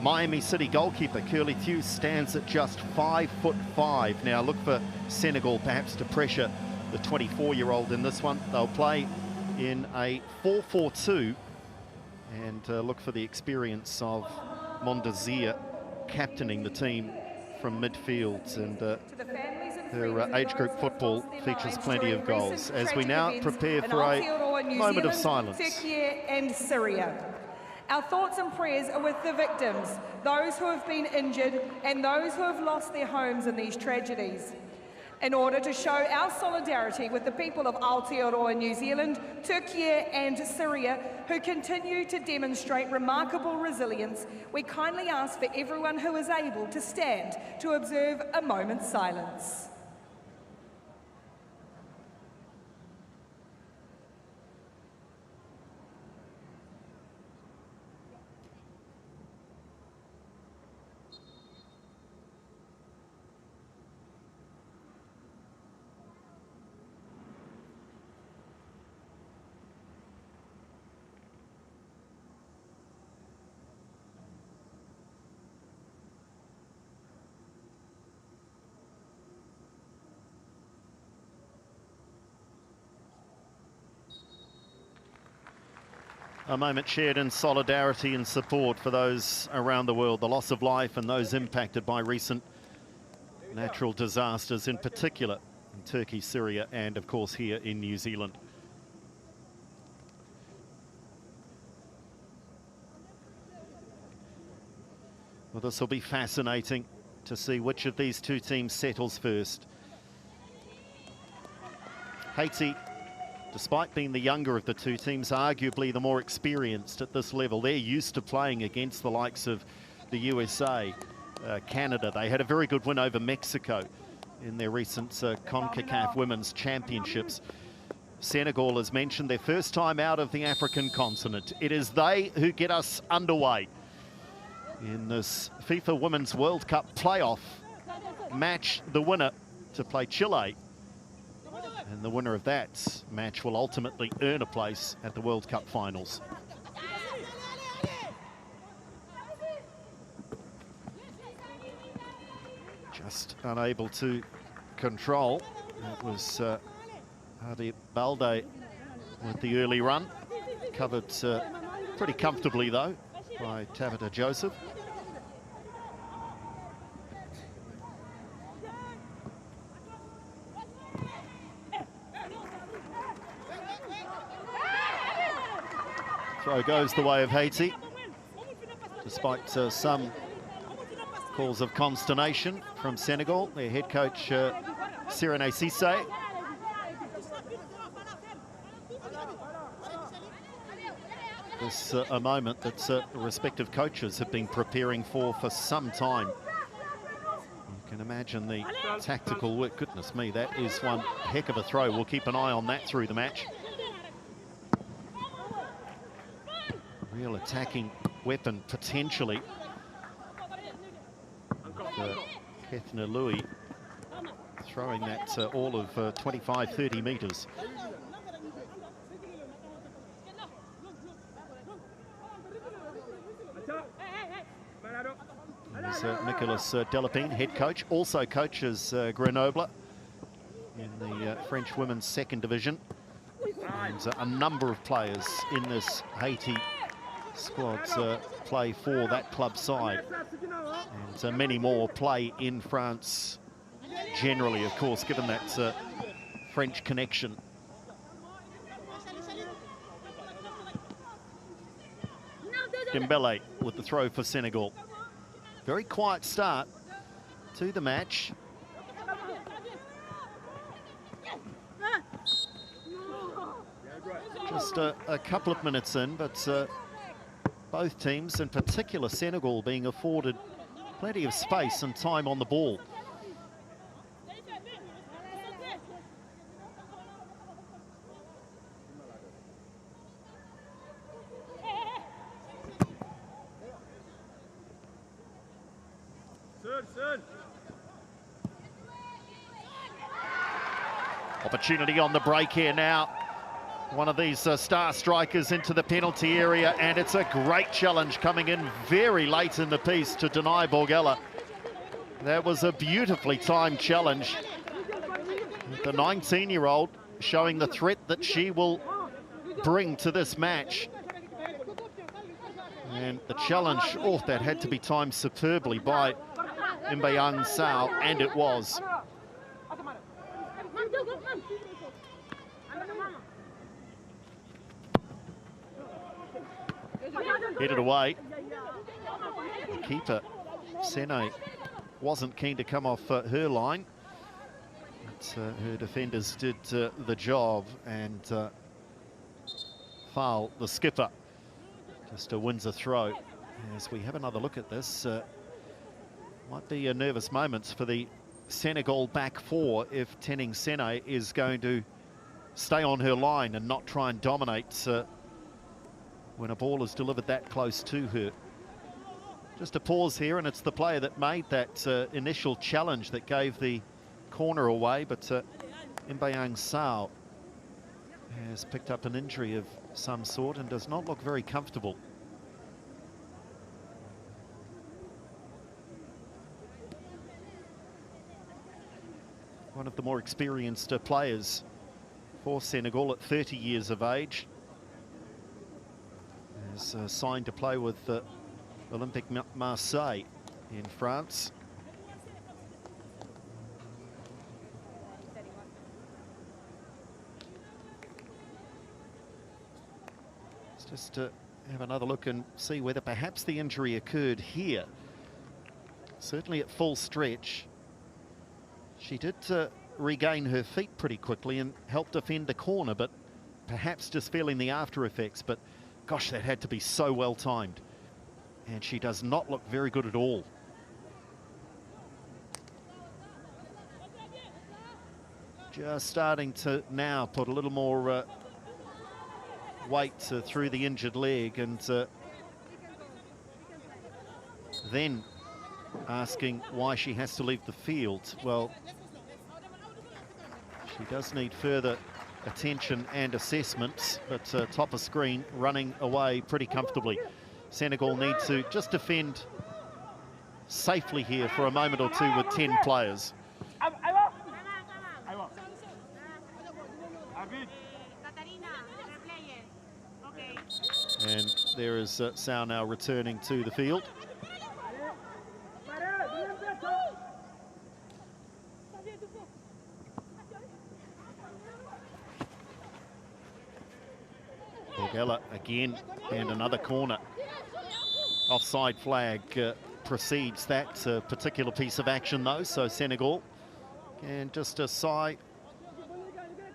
Miami City goalkeeper Curly Thew stands at just 5'5". Now look for Senegal perhaps to pressure the 24-year-old in this one. They'll play in a 4-4-2 and look for the experience of Mondazir captaining the team from midfield, and her age group football features plenty of goals. As we now prepare for a moment of silence. Turkey and Syria. Our thoughts and prayers are with the victims, those who have been injured and those who have lost their homes in these tragedies. In order to show our solidarity with the people of Aotearoa, New Zealand, Turkey and Syria, who continue to demonstrate remarkable resilience, we kindly ask for everyone who is able to stand to observe a moment's silence. A moment shared in solidarity and support for those around the world, the loss of life and those impacted by recent natural disasters, in particular in Turkey, Syria, and of course here in New Zealand. Well, this will be fascinating to see which of these two teams settles first. Haiti, despite being the younger of the two teams, arguably the more experienced at this level. They're used to playing against the likes of the USA, Canada. They had a very good win over Mexico in their recent CONCACAF Women's Championships. Senegal, as mentioned, their first time out of the African continent. It is they who get us underway in this FIFA Women's World Cup playoff match. The winner to play Chile, and the winner of that match will ultimately earn a place at the World Cup finals. Just unable to control. That was Balde with the early run. Covered pretty comfortably, though, by Tabitha Joseph. Throw goes the way of Haiti, despite some calls of consternation from Senegal. Their head coach, Sirene Cisse. This a moment that the respective coaches have been preparing for some time. You can imagine the tactical work. Goodness me, that is one heck of a throw. We'll keep an eye on that through the match. Real attacking weapon, potentially. Kethna Louis throwing that all of 25-30 metres. There's Nicolas Delapine, head coach, also coaches Grenoble in the French women's second division. And a number of players in this Haiti squads play for that club side, and many more play in France generally, of course, given that French connection. Dembele with the throw for Senegal. Very quiet start to the match. Just a couple of minutes in, but both teams, in particular Senegal, being afforded plenty of space and time on the ball. Opportunity on the break here now one of these star strikers into the penalty area, and it's a great challenge coming in very late in the piece to deny Borgella. That was a beautifully timed challenge. The 19-year-old showing the threat that she will bring to this match. And the challenge, oh, that had to be timed superbly by Mbayang Sao, and it was. Headed away. The keeper, Sene, wasn't keen to come off her line. But, her defenders did the job, and foul the skipper. Just wins a throw. As we have another look at this, might be a nervous moments for the Senegal back four if Tening Sene is going to stay on her line and not try and dominate when a ball is delivered that close to her. Just a pause here, and it's the player that made that initial challenge that gave the corner away, but Mbayang Sao has picked up an injury of some sort and does not look very comfortable. One of the more experienced players for Senegal at 30 years of age. Is signed to play with Olympique Marseille in France. Let's just have another look and see whether perhaps the injury occurred here. Certainly at full stretch. She did regain her feet pretty quickly and help defend the corner, but perhaps just feeling the after effects. But gosh, that had to be so well timed. And she does not look very good at all. Just starting to now put a little more weight through the injured leg, and then asking why she has to leave the field. Well, she does need further attention and assessments, but top of screen, running away pretty comfortably. Senegal need to just defend safely here for a moment or two with 10 players. And there is Sao now returning to the field. Borgella again, and another corner. Offside flag precedes that particular piece of action though, so Senegal can just sigh,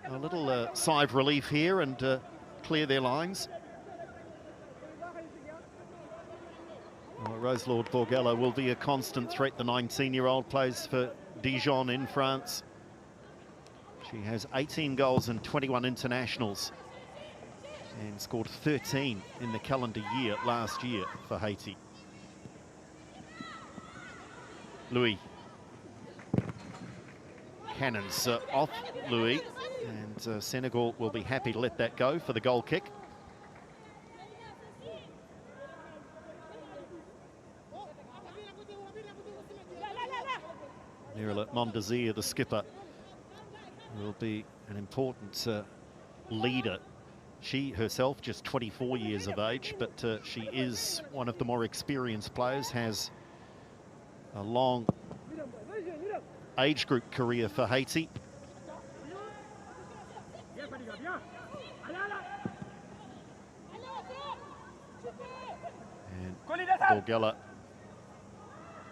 a little sigh of relief here and clear their lines. Well, Roselord Borgella will be a constant threat. The 19-year-old plays for Dijon in France. She has 18 goals and 21 internationals, and scored 13 in the calendar year last year for Haiti. Louis. Cannons off Louis, and Senegal will be happy to let that go for the goal kick. Nerillia Mondazir, the skipper, will be an important leader. She herself just 24 years of age, but she is one of the more experienced players, has a long age group career for Haiti. And Borgella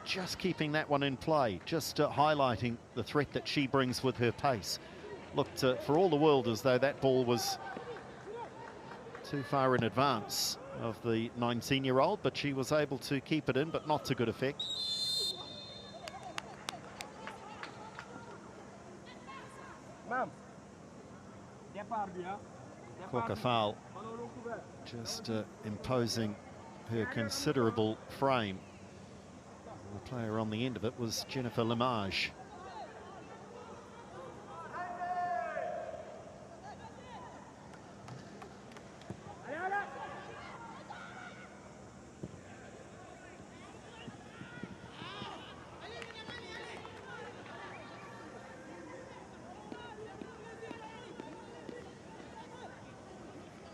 just keeping that one in play, just highlighting the threat that she brings with her pace. Looked for all the world as though that ball was too far in advance of the 19-year-old, but she was able to keep it in, but not to good effect. Quokka foul, just imposing her considerable frame. The player on the end of it was Jennifer Limage.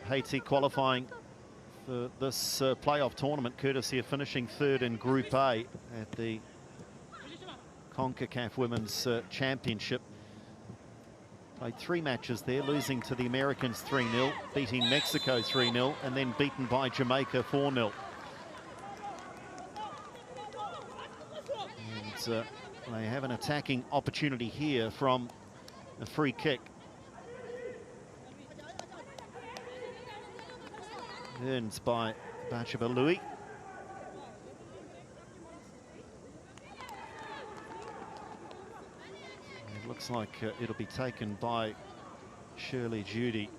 Haiti qualifying for this playoff tournament, courtesy of finishing third in Group A at the CONCACAF Women's Championship. Played 3 matches there, losing to the Americans 3-0, beating Mexico 3-0, and then beaten by Jamaica 4-0. And they have an attacking opportunity here from a free kick. Earned by Bachaba Louis. It looks like it'll be taken by Shirley Judy,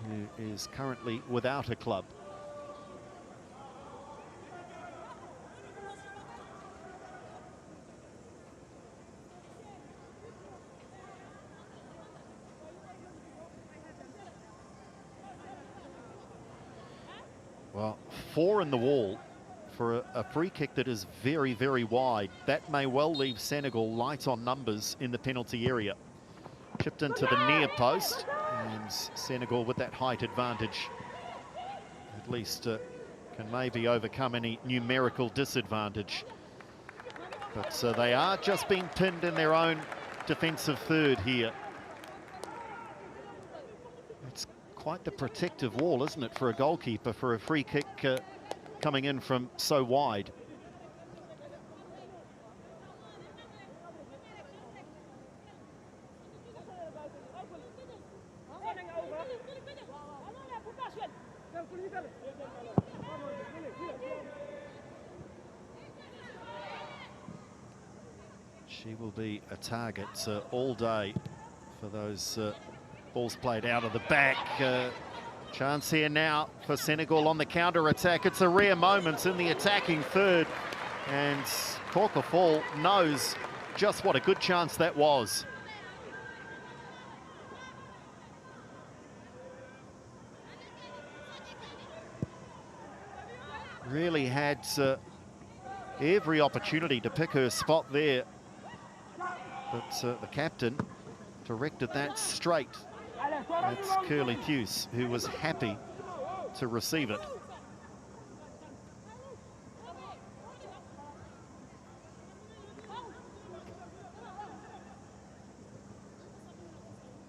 who is currently without a club. Well, 4 in the wall for a free kick that is very, very wide. That may well leave Senegal light on numbers in the penalty area. Chipped into the near post, and Senegal with that height advantage at least can maybe overcome any numerical disadvantage. But they are just being pinned in their own defensive third here. It's quite the protective wall, isn't it, for a goalkeeper, for a free kick coming in from so wide. She will be a target all day for those balls played out of the back. Chance here now for Senegal on the counter-attack. It's a rare moment in the attacking third, and Korkafall knows just what a good chance that was. Really had every opportunity to pick her spot there, but the captain directed that straight. It's Curly Theus, who was happy to receive it.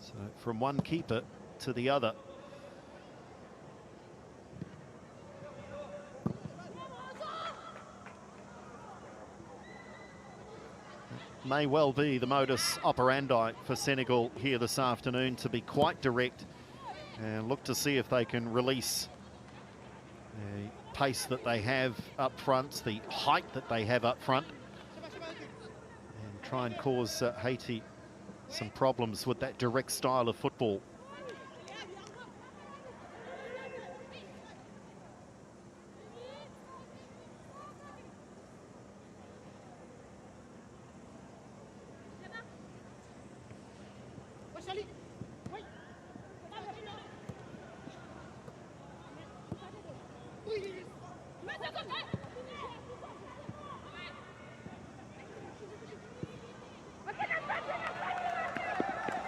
So from one keeper to the other. May well be the modus operandi for Senegal here this afternoon, to be quite direct and look to see if they can release the pace that they have up front, the height that they have up front, and try and cause Haiti some problems with that direct style of football.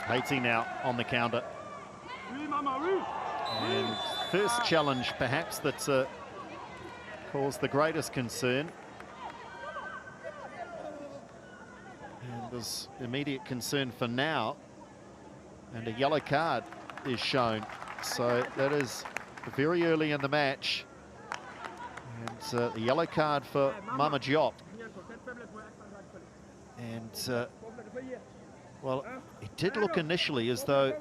Haiti now on the counter. And first challenge perhaps that's caused the greatest concern. And there's immediate concern for now. And a yellow card is shown. So that is very early in the match. And the yellow card for Mama Diop. And well, it did look initially as though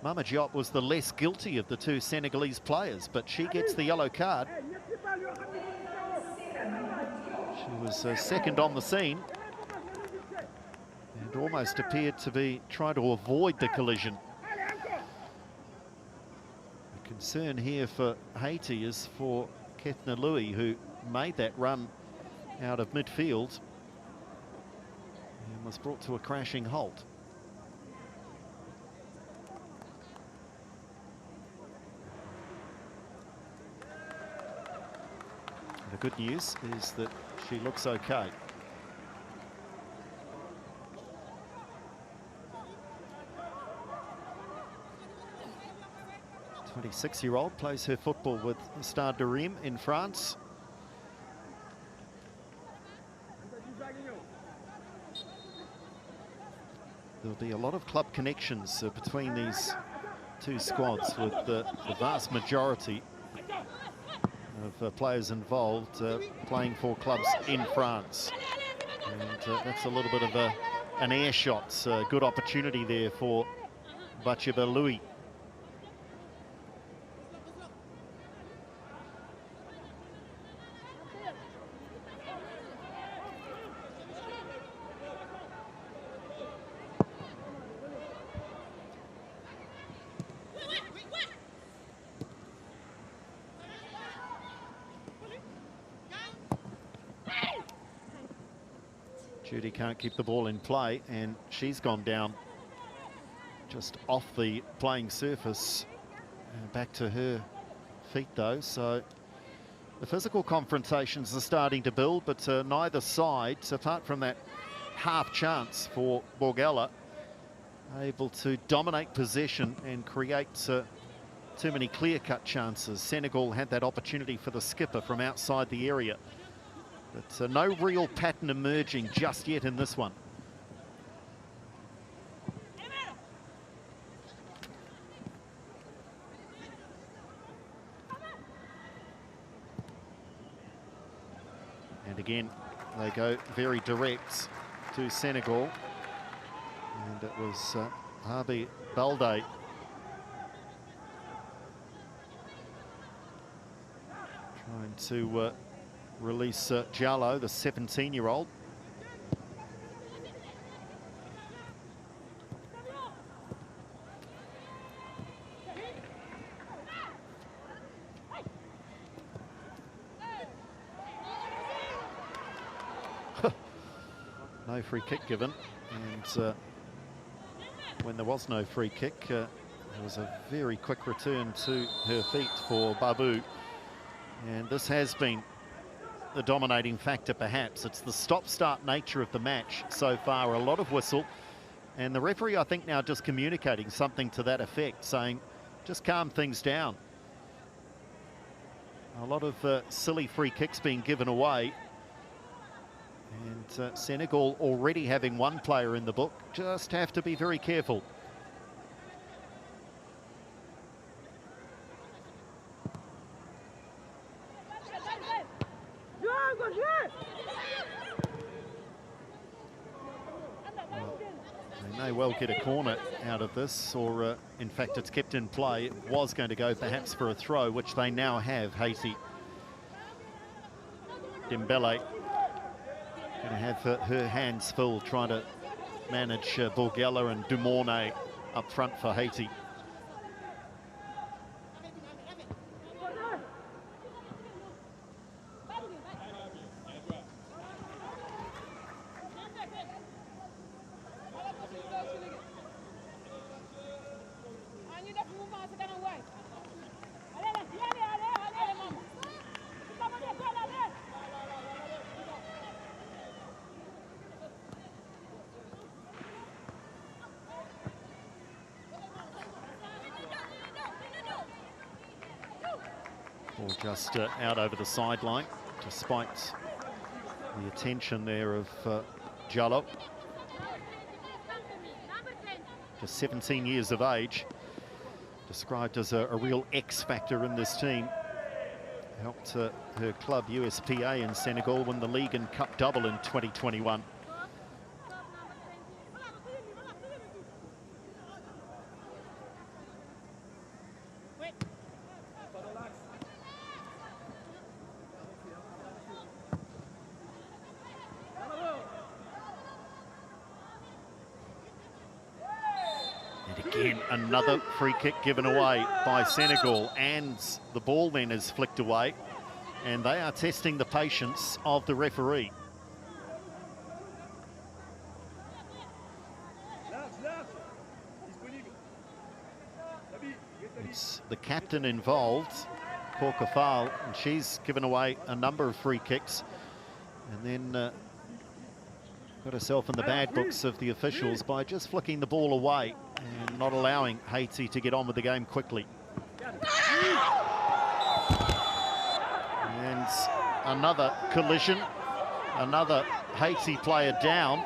Mama Diop was the less guilty of the two Senegalese players, but she gets the yellow card. She was second on the scene and almost appeared to be trying to avoid the collision. The concern here for Haiti is for Kethna Louis, who made that run out of midfield and was brought to a crashing halt. The good news is that she looks okay. 26-year-old, plays her football with Stade de Reims in France. There'll be a lot of club connections between these two squads, with the vast majority of players involved playing for clubs in France. And that's a little bit of an air shot. Good opportunity there for Borgella Louis. Judy can't keep the ball in play, and she's gone down just off the playing surface. Back to her feet though, so the physical confrontations are starting to build, but neither side, apart from that half chance for Borgella, able to dominate possession and create too many clear-cut chances. Senegal had that opportunity for the skipper from outside the area, but no real pattern emerging just yet in this one. And again, they go very direct to Senegal. And it was Balde trying to release Jallo, the 17-year-old. No free kick given, and when there was no free kick, there was a very quick return to her feet for Babu. And this has been the dominating factor, perhaps. It's the stop-start nature of the match so far. A lot of whistle, and the referee, I think, now just communicating something to that effect, saying just calm things down. A lot of silly free kicks being given away, and Senegal already having one player in the book. Just have to be very careful. They may well get a corner out of this, or in fact it's kept in play. It was going to go perhaps for a throw, which they now have, Haiti. Dembele going to have her hands full trying to manage Borgella and Dumornay up front for Haiti. Ball just out over the sideline, despite the attention there of Jallo. Just 17 years of age, described as a real X-factor in this team. Helped her club USPA in Senegal win the league and cup double in 2021. Again, another free kick given away by Senegal, and the ball then is flicked away, and they are testing the patience of the referee. It's the captain involved, Korkafal, and she's given away a number of free kicks, and then got herself in the bad books of the officials by just flicking the ball away and not allowing Haiti to get on with the game quickly. And another collision, another Haiti player down.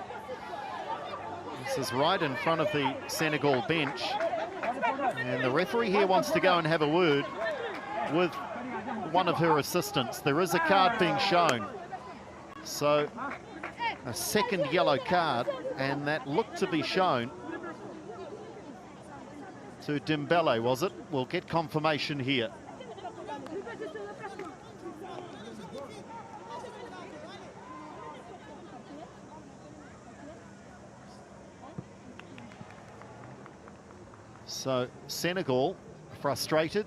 This is right in front of the Senegal bench. And the referee here wants to go and have a word with one of her assistants. There is a card being shown. So a second yellow card, and that looked to be shown to Dembele, was it? We'll get confirmation here. So Senegal frustrated,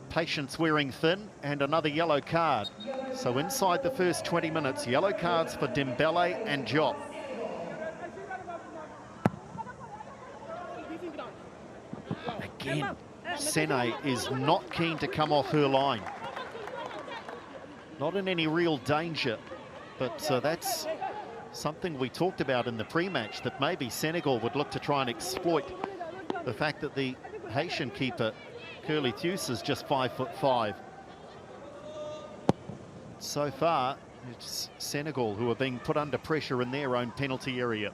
patience wearing thin, and another yellow card. So inside the first 20 minutes, yellow cards for Dembele and Diop. Again, Sene is not keen to come off her line. Not in any real danger, but that's something we talked about in the pre-match, that maybe Senegal would look to try and exploit the fact that the Haitian keeper, Curly Theus, is just 5'5". So far, it's Senegal who are being put under pressure in their own penalty area.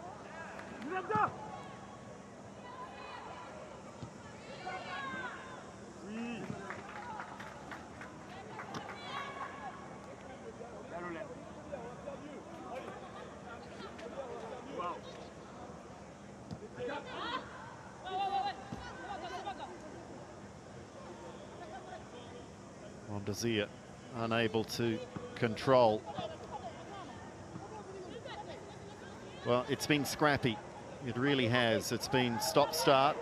Mondazia unable to control. Well, it's been scrappy. It really has. It's been stop-start.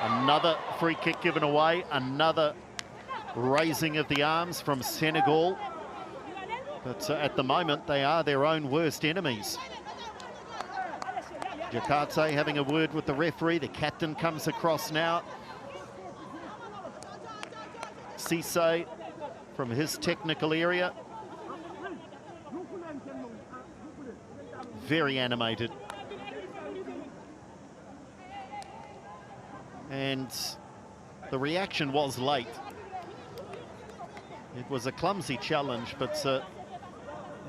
Another free kick given away. Another raising of the arms from Senegal. But at the moment, they are their own worst enemies. Jakate having a word with the referee. The captain comes across now. Cisse from his technical area. Very animated. And the reaction was late. It was a clumsy challenge, but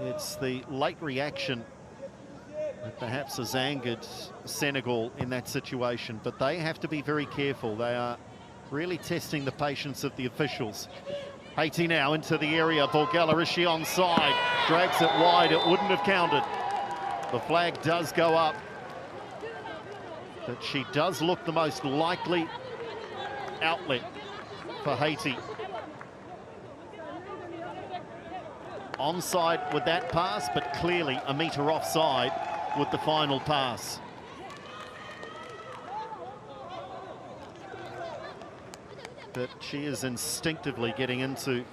it's the late reaction that perhaps has angered Senegal in that situation. But they have to be very careful. They are really testing the patience of the officials. Haiti now into the area. Borgella, is she onside? Drags it wide. It wouldn't have counted. The flag does go up. But she does look the most likely outlet for Haiti. Onside with that pass, but clearly a metre offside with the final pass. But she is instinctively getting into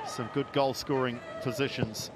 some good goal-scoring positions.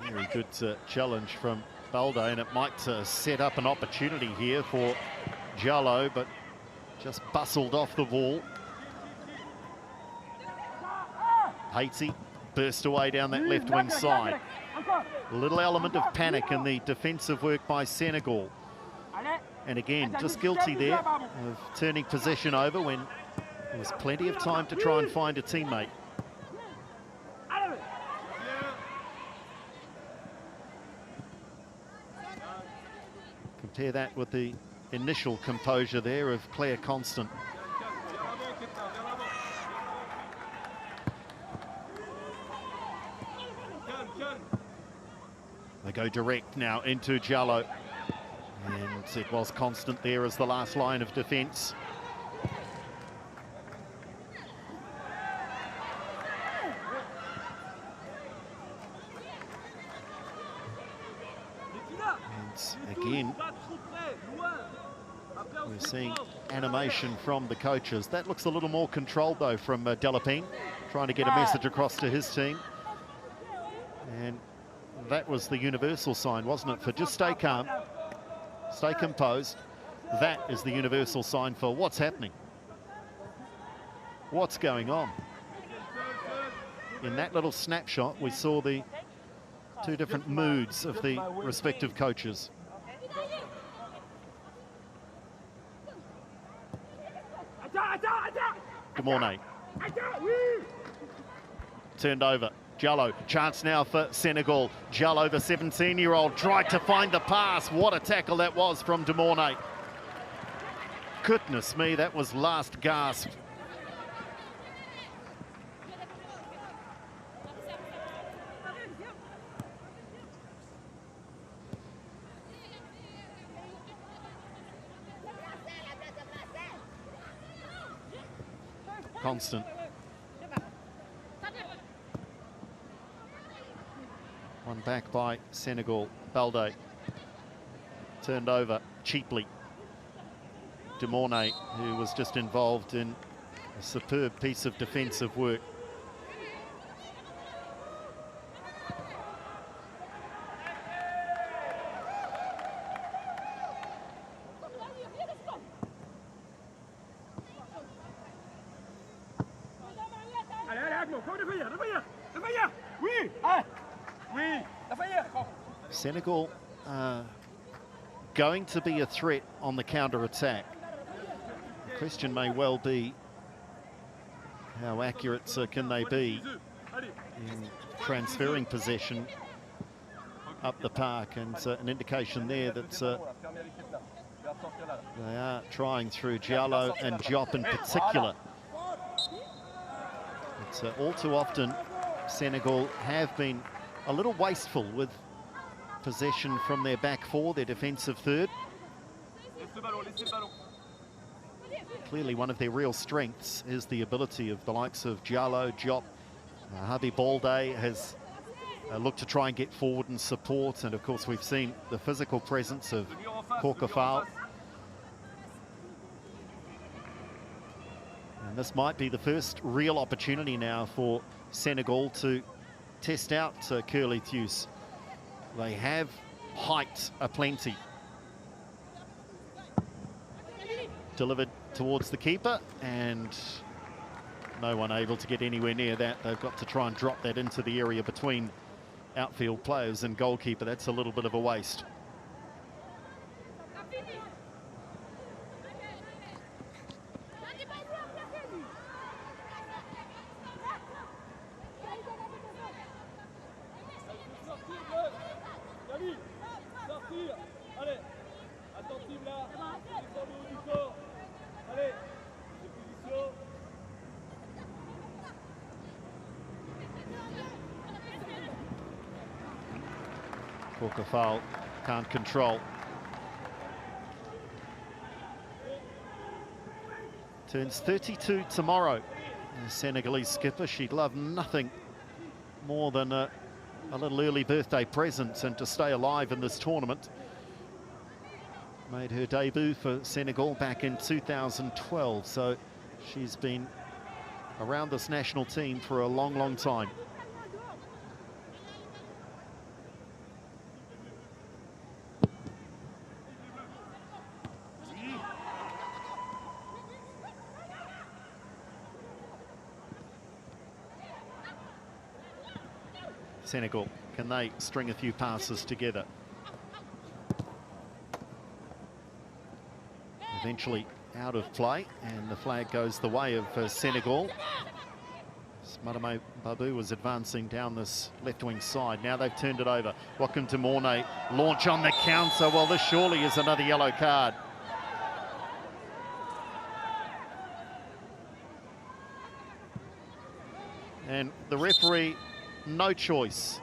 Very good challenge from Balde, and it might set up an opportunity here for Jallo, but just bustled off the ball. Haiti burst away down that left wing side. A little element of panic in the defensive work by Senegal. And again, just guilty there of turning possession over when there was plenty of time to try and find a teammate. Compare that with the initial composure there of Claire Constant. They go direct now into Jallo. And it was Constant there as the last line of defence. And again, we're seeing animation from the coaches. That looks a little more controlled, though, from Delapine, trying to get a message across to his team. And that was the universal sign, wasn't it, for just stay calm, stay composed. That is the universal sign for what's happening. What's going on? In that little snapshot, we saw the two different moods of the respective coaches. Good morning. Turned over. Jallo, chance now for Senegal. Jallo, the 17-year-old, tried to find the pass. What a tackle that was from De Mornay. Goodness me, that was last gasp. Constant. One back by Senegal. Balade turned over cheaply. De Mornay, who was just involved in a superb piece of defensive work. Senegal going to be a threat on the counter-attack. The question may well be, how accurate can they be in transferring possession up the park? And an indication there that they are trying through Jallo and Diop in particular. But all too often, Senegal have been a little wasteful with possession from their back four, their defensive third. Clearly one of their real strengths is the ability of the likes of Jallo, Diop. Habi Balde has looked to try and get forward and support, and of course we've seen the physical presence of Korkafal. And this might be the first real opportunity now for Senegal to test out Curly Theus. They have height aplenty. Delivered towards the keeper, and no one able to get anywhere near that. They've got to try and drop that into the area between outfield players and goalkeeper. That's a little bit of a waste. Korkafal can't control. Turns 32 tomorrow. The Senegalese skipper, she'd love nothing more than a little early birthday present and to stay alive in this tournament. Made her debut for Senegal back in 2012, so she's been around this national team for a long, long time. Senegal, can they string a few passes together? Eventually out of play, and the flag goes the way of Senegal. Madame Babu was advancing down this left wing side. Now they've turned it over. Welcome to Mornay. Launch on the counter. Well, this surely is another yellow card. And the referee, no choice.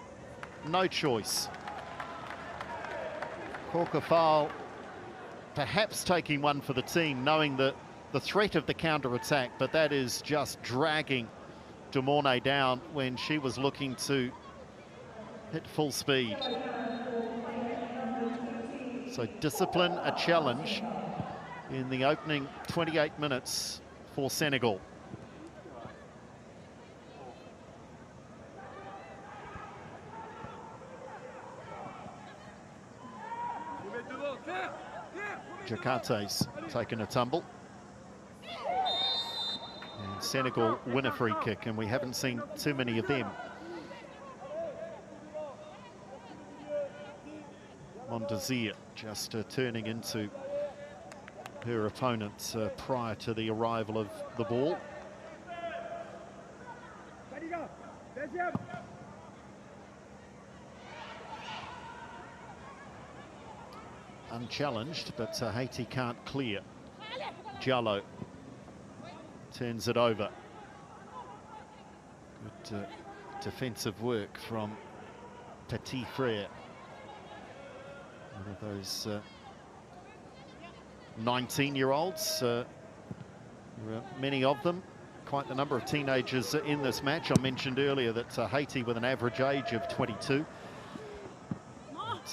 No choice. Korkafal perhaps taking one for the team, knowing the threat of the counter-attack, but that is just dragging De Mornay down when she was looking to hit full speed. So discipline, a challenge, in the opening 28 minutes for Senegal. Jakarte's taken a tumble. And Senegal win a free kick, and we haven't seen too many of them. Mondazir just turning into her opponent prior to the arrival of the ball. Unchallenged, but Haiti can't clear. Diallo turns it over. Good defensive work from Petit Frere. One of those 19-year-olds. There are many of them. Quite the number of teenagers in this match. I mentioned earlier that Haiti with an average age of 22.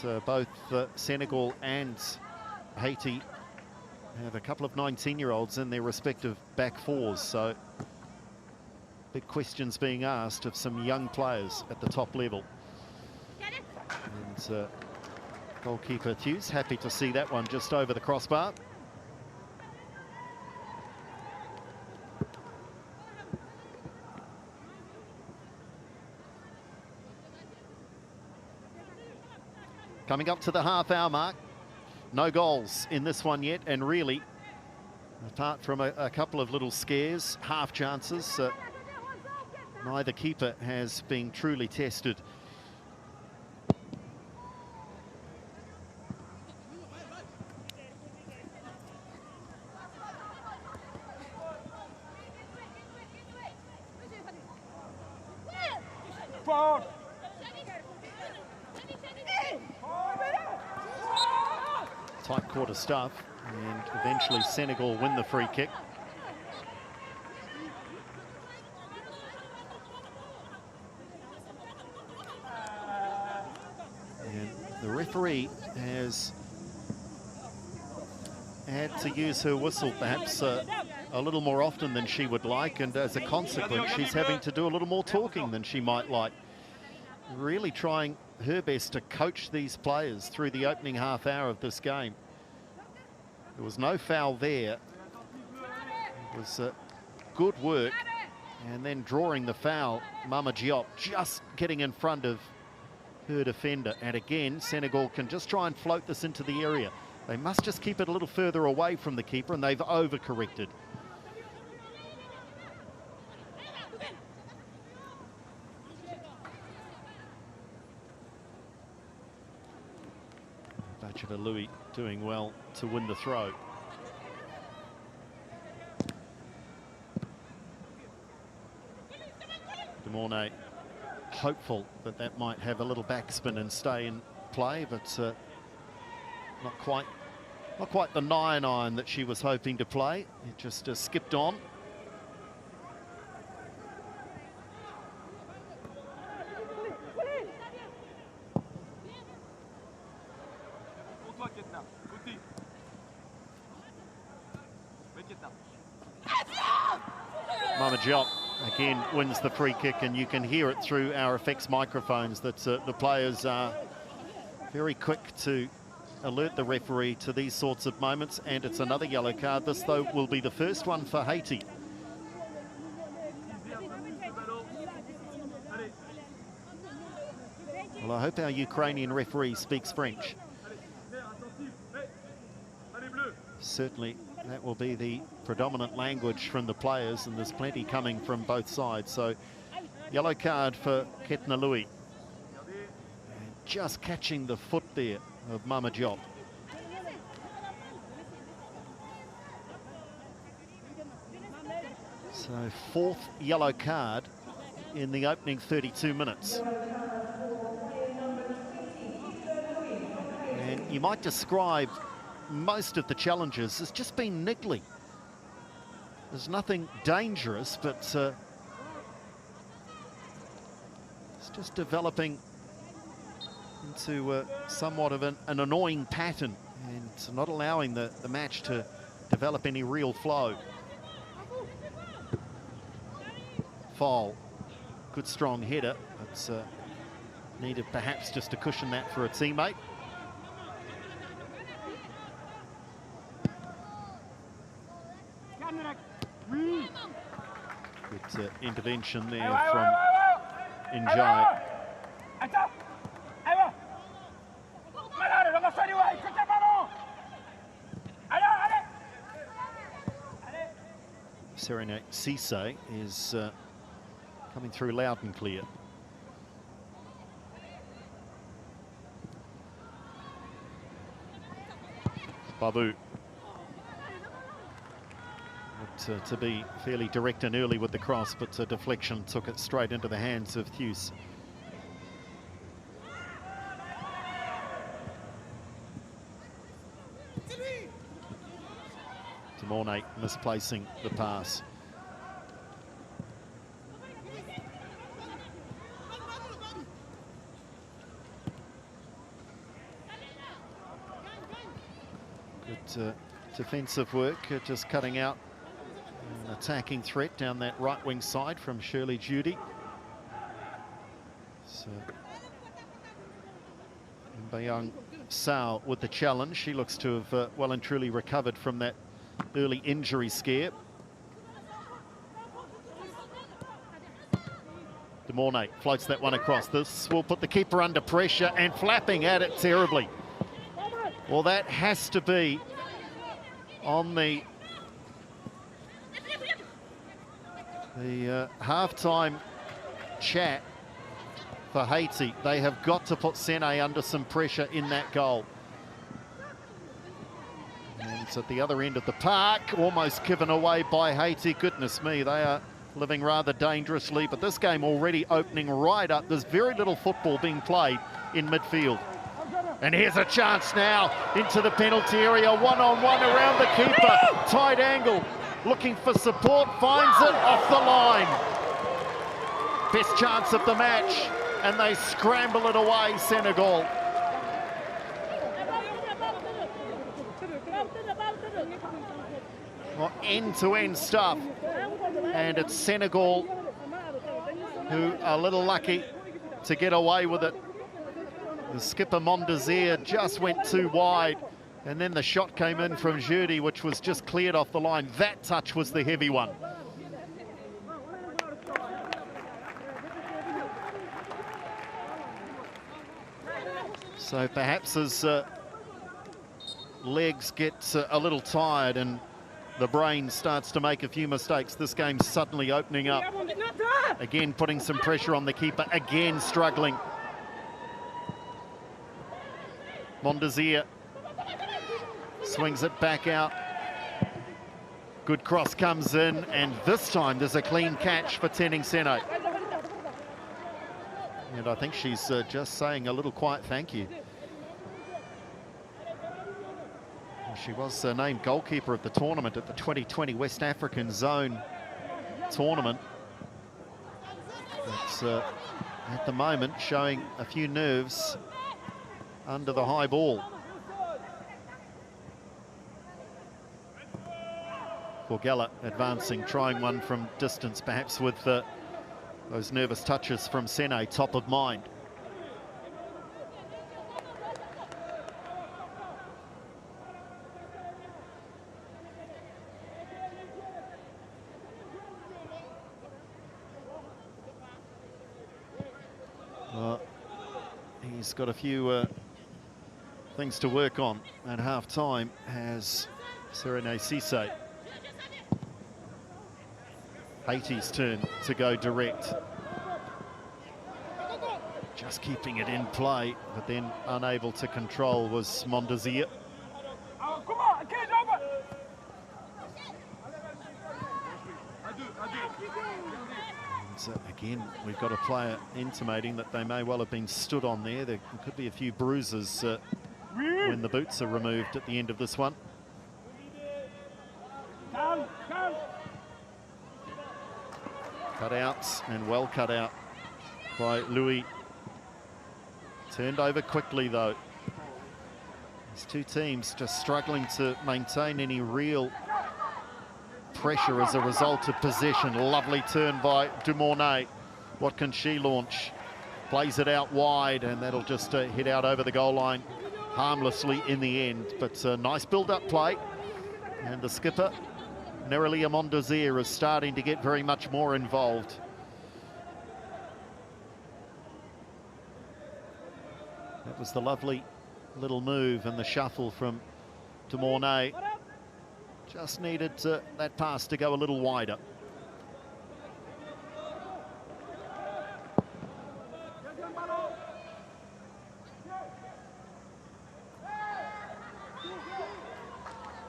But, both Senegal and Haiti have a couple of 19-year-olds in their respective back fours. So big questions being asked of some young players at the top level. And goalkeeper Hughes happy to see that one just over the crossbar. Coming up to the half-hour mark. No goals in this one yet, and really, apart from a couple of little scares, half chances, neither keeper has been truly tested. Tight quarter stuff, and eventually Senegal win the free kick. And the referee has had to use her whistle perhaps a little more often than she would like, and as a consequence she's having to do a little more talking than she might like. Really trying her best to coach these players through the opening half hour of this game. There was no foul there. It was good work, and then drawing the foul, Mama Diop just getting in front of her defender. And again, Senegal can just try and float this into the area. They must just keep it a little further away from the keeper, and they've overcorrected. Louis doing well to win the throw. De Mornay hopeful that that might have a little backspin and stay in play, but not quite the 9-iron that she was hoping to play. It just skipped on. Mama Diop again wins the free kick, and you can hear it through our effects microphones that the players are very quick to alert the referee to these sorts of moments, and it's another yellow card. This, though, will be the first one for Haiti. Well, I hope our Ukrainian referee speaks French. Certainly that will be the predominant language from the players, and there's plenty coming from both sides. So yellow card for Ketna Louis. And just catching the foot there of Mama Diop. So fourth yellow card in the opening 32 minutes. And you might describe most of the challenges as just been niggly. There's nothing dangerous, but it's just developing into somewhat of an annoying pattern, and not allowing the match to develop any real flow. Foul, good strong header. It's needed perhaps just to cushion that for a teammate. Good intervention there from Njai. Serenade is coming through loud and clear. Babu. To be fairly direct and early with the cross, but a deflection took it straight into the hands of Hughes. Demornay misplacing the pass. Good defensive work, just cutting out an attacking threat down that right wing side from Shirley Judy. So Mbayang Sao with the challenge. She looks to have well and truly recovered from that early injury scare. Demornay floats that one across. This will put the keeper under pressure and flapping at it terribly. Well, that has to be on the half-time chat for Haiti. They have got to put Sene under some pressure in that goal. And it's at the other end of the park, almost given away by Haiti. Goodness me, they are living rather dangerously, but this game already opening right up. There's very little football being played in midfield. And here's a chance now into the penalty area, one-on-one around the keeper, tight angle, looking for support, finds it off the line. Best chance of the match, and they scramble it away, Senegal. Well, end-to-end stuff, and it's Senegal who are a little lucky to get away with it. The skipper Mondesir just went too wide, and then the shot came in from Judy, which was just cleared off the line. That touch was the heavy one. So perhaps as legs get a little tired and the brain starts to make a few mistakes, this game's suddenly opening up. Again, putting some pressure on the keeper, again struggling. Mondesir swings it back out. Good cross comes in, and this time there's a clean catch for Tening Sene. And I think she's just saying a little quiet thank you. She was named goalkeeper of the tournament at the 2020 West African Zone tournament. But at the moment showing a few nerves under the high ball. Borgella advancing, trying one from distance, perhaps with those nervous touches from Sene top of mind. He's got a few things to work on at half-time, has Serenade Cisse. Haiti's turn to go direct. Just keeping it in play, but then unable to control was Mondesir. And again, we've got a player intimating that they may well have been stood on there. There could be a few bruises when the boots are removed at the end of this one. Cut outs, and well cut out by Louis. Turned over quickly though. These two teams just struggling to maintain any real pressure as a result of possession. Lovely turn by Dumornay. What can she launch? Plays it out wide, and that'll just hit out over the goal line harmlessly in the end. But nice build-up play. And the skipper, Nerillia is starting to get very much more involved. That was the lovely little move and the shuffle from Dumornay. Just needed that pass to go a little wider.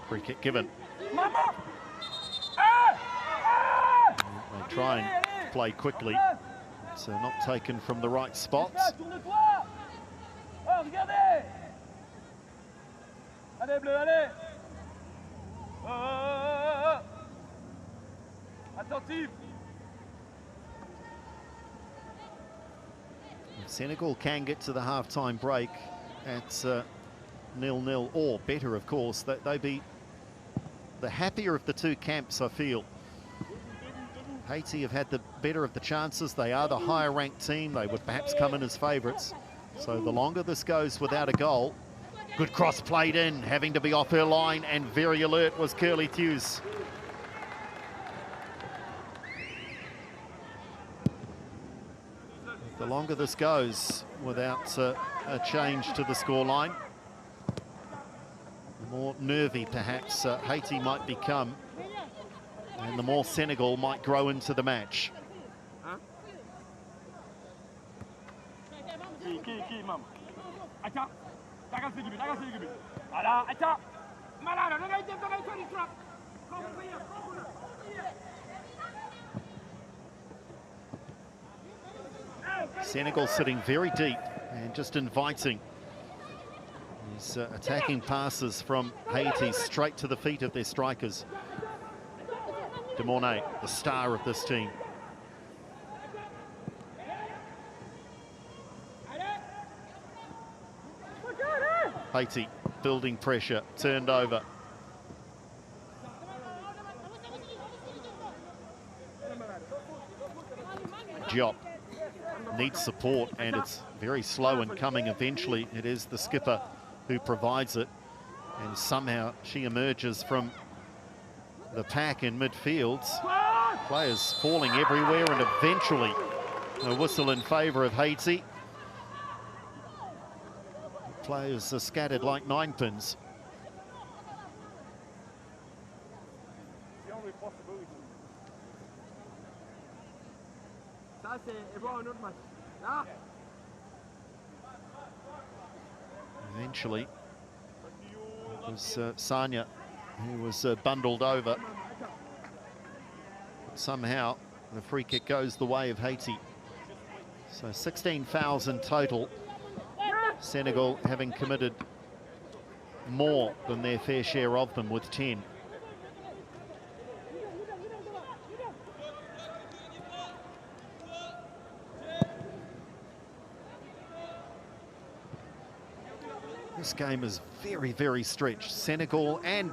Free kick given. They try and play quickly, so not taken from the right spots. Senegal can get to the half-time break at 0-0 or better, of course. They'd be the happier of the two camps, I feel. Haiti have had the better of the chances. They are the higher-ranked team. They would perhaps come in as favourites. So the longer this goes without a goal, good cross played in, having to be off her line, and very alert was Curly Hughes. The longer this goes without a change to the scoreline, the more nervy perhaps Haiti might become, and the more Senegal might grow into the match. Senegal sitting very deep and just inviting these attacking passes from Haiti straight to the feet of their strikers. Dumornay, the star of this team. Haiti building pressure, turned over. Diop needs support, and it's very slow in coming. Eventually it is the skipper who provides it, and somehow she emerges from the pack in midfield. Players falling everywhere, and eventually a whistle in favour of Haiti. Players are scattered like ninepins. Eventually, it was Sanya who was bundled over. But somehow, the free kick goes the way of Haiti. So 16 fouls in total. Senegal having committed more than their fair share of them with 10. This game is very, very stretched. Senegal and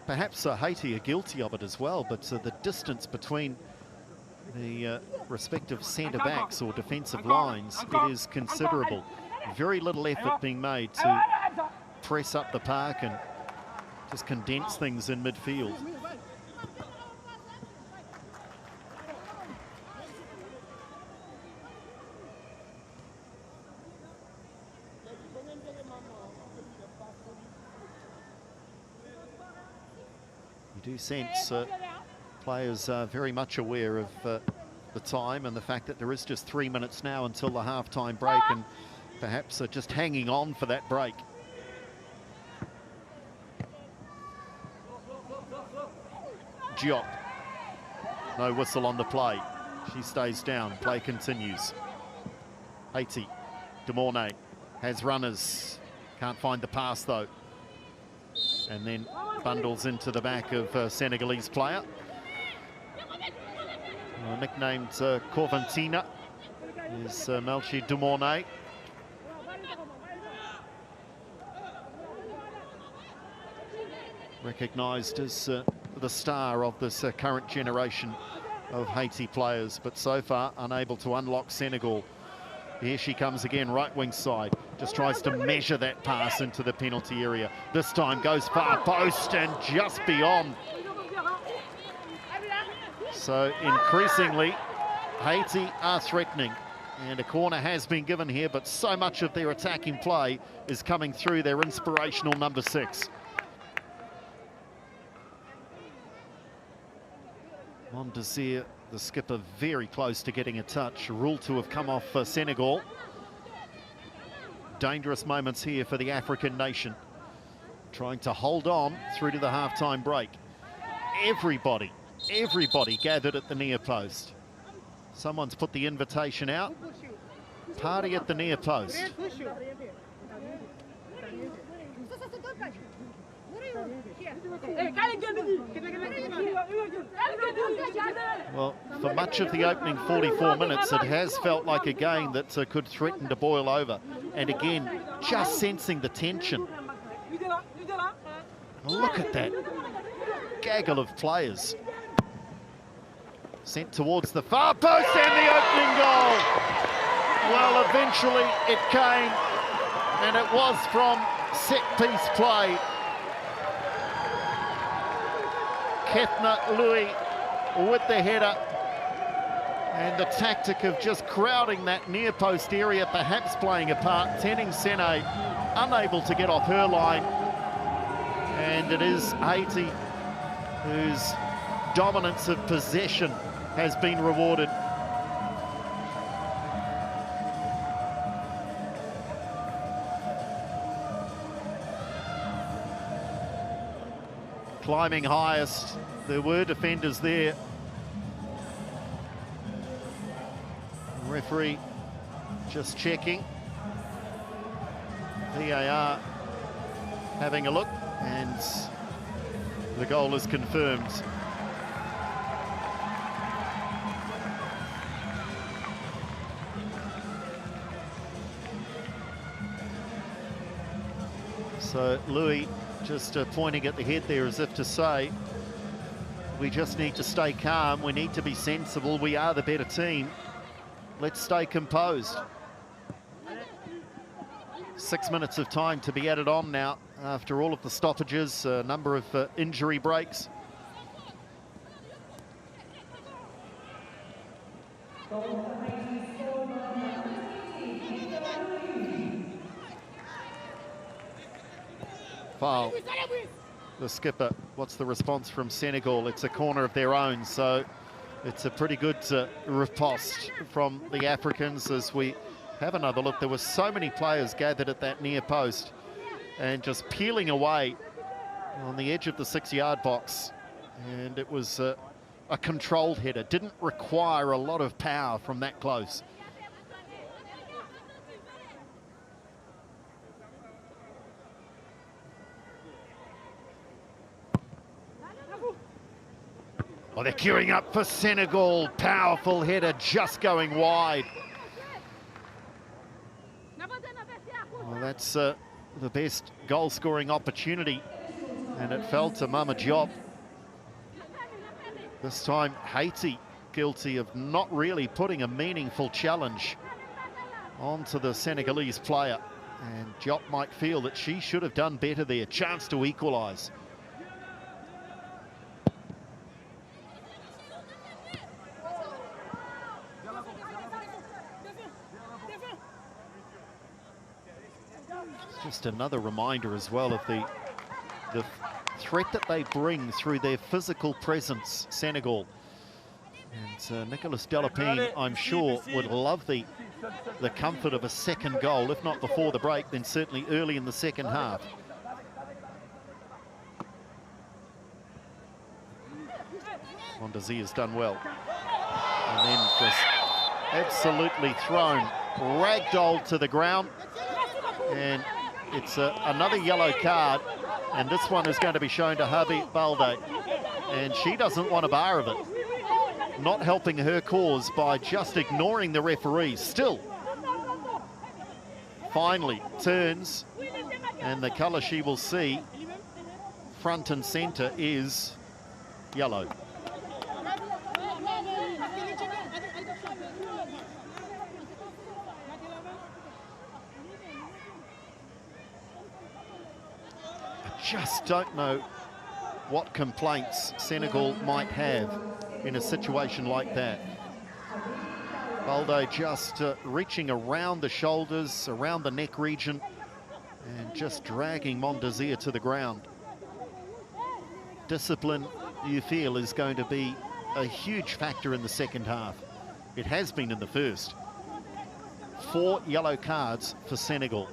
perhaps Haiti are guilty of it as well, but the distance between the respective centre-backs or defensive lines, it is considerable. Very little effort being made to press up the park and just condense things in midfield. You do sense players are very much aware of the time and the fact that there is just 3 minutes now until the half-time break, and perhaps just hanging on for that break. Diop, no whistle on the play. She stays down, play continues. Haiti, Dumornay has runners, can't find the pass though. And then bundles into the back of a Senegalese player. Nicknamed Corventina is Melchi Dumornay. recognised as the star of this current generation of Haiti players, but so far unable to unlock Senegal. Here she comes again, right wing side. Just tries to measure that pass into the penalty area. This time goes far post and just beyond. So increasingly, Haiti are threatening. And a corner has been given here, but so much of their attacking play is coming through their inspirational number 6. Mondesir, the skipper, very close to getting a touch. Ruled to have come off Senegal. Dangerous moments here for the African nation. Trying to hold on through to the half-time break. Everybody gathered at the near post. Someone's put the invitation out. Party at the near post. Well, for much of the opening 44 minutes, it has felt like a game that could threaten to boil over. And again, just sensing the tension. Look at that gaggle of players. Sent towards the far post and the opening goal. Well, eventually it came, and it was from set-piece play. Kethna Louis with the header, and the tactic of just crowding that near post area perhaps playing a part. Tening Sene unable to get off her line, and it is Haiti whose dominance of possession has been rewarded. Climbing highest, there were defenders there. Referee just checking. VAR having a look, and the goal is confirmed. So Louis just pointing at the head there as if to say, we just need to stay calm, we need to be sensible, we are the better team, let's stay composed. 6 minutes of time to be added on now after all of the stoppages, a number of injury breaks. Foul. The skipper, what's the response from Senegal? It's a corner of their own, so it's a pretty good riposte from the Africans as we have another look. There were so many players gathered at that near post and just peeling away on the edge of the 6-yard box, and it was a controlled header. Didn't require a lot of power from that close. Oh, they're queuing up for Senegal. Powerful header just going wide. Well, that's the best goal-scoring opportunity, and it fell to Mama Diop. This time, Haiti guilty of not really putting a meaningful challenge onto the Senegalese player, and Diop might feel that she should have done better there. Chance to equalise. Just another reminder as well of the threat that they bring through their physical presence, Senegal. And Nicolas Delapine, I'm sure, would love the comfort of a second goal, if not before the break, then certainly early in the second half. Mondesir has done well. And then just absolutely thrown, ragdolled to the ground. And it's another yellow card, and this one is going to be shown to Habi Balde, and she doesn't want a bar of it. Not helping her cause by just ignoring the referee. Still, finally turns, and the colour she will see front and centre is yellow. I just don't know what complaints Senegal might have in a situation like that. Balade just reaching around the shoulders, around the neck region, and just dragging Mondazir to the ground. Discipline, you feel, is going to be a huge factor in the second half. It has been in the first. 4 yellow cards for Senegal.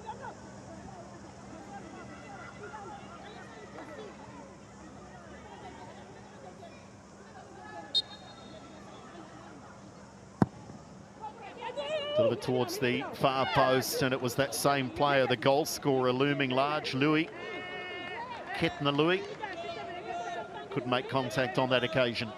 A little bit towards the far post, and it was that same player, the goal scorer, looming large, Louis. Ketna Louis couldn't make contact on that occasion.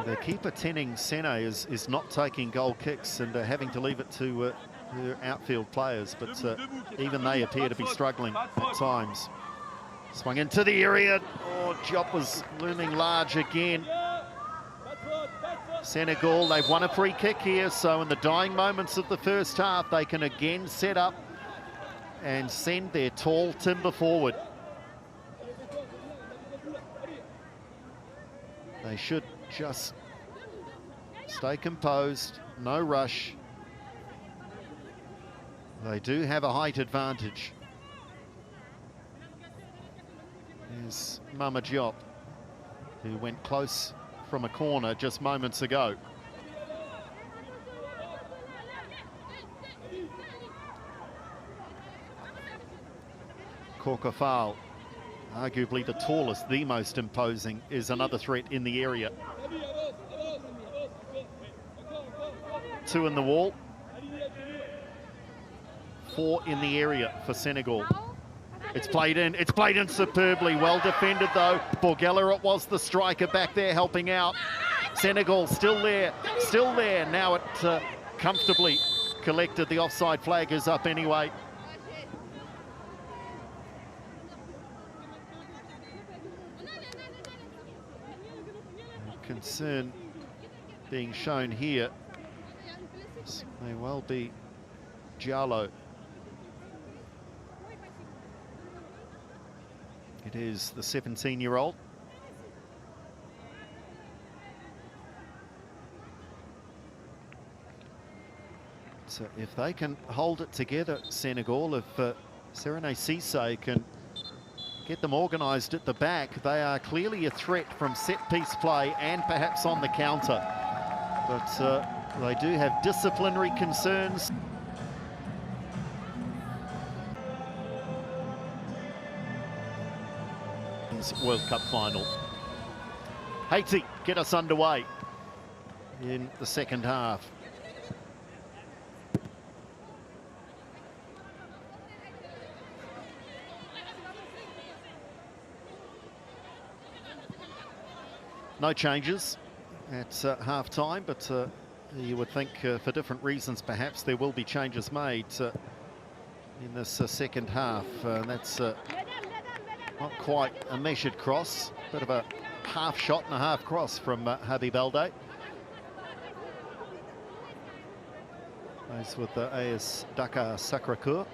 The keeper, Tenning Sene, is not taking goal kicks and having to leave it to her outfield players, but even they appear to be struggling at times. Swung into the area. Oh, Diop was looming large again. Senegal, they've won a free kick here, so in the dying moments of the first half, they can again set up and send their tall timber forward. They should just stay composed, no rush. They do have a height advantage. There's Mama Diop, who went close from a corner just moments ago. Korkofal, arguably the tallest, the most imposing, is another threat in the area. 2 in the wall. 4 in the area for Senegal. It's played in superbly, well defended though. Borgella, it was the striker back there helping out. Senegal still there. Now it comfortably collected. The offside flag is up anyway. Concern being shown here. This may well be Giallo. It is the 17-year-old. So if they can hold it together, Senegal, if Serene Cisse can get them organised at the back, they are clearly a threat from set-piece play and perhaps on the counter. But they do have disciplinary concerns. World Cup final. Haiti get us underway in the second half. No changes at half-time, but you would think for different reasons perhaps there will be changes made in this second half. That's not quite a measured cross, bit of a half shot and a half cross from Habib Balde. Plays with the AS Dakar Sacré-Cœur.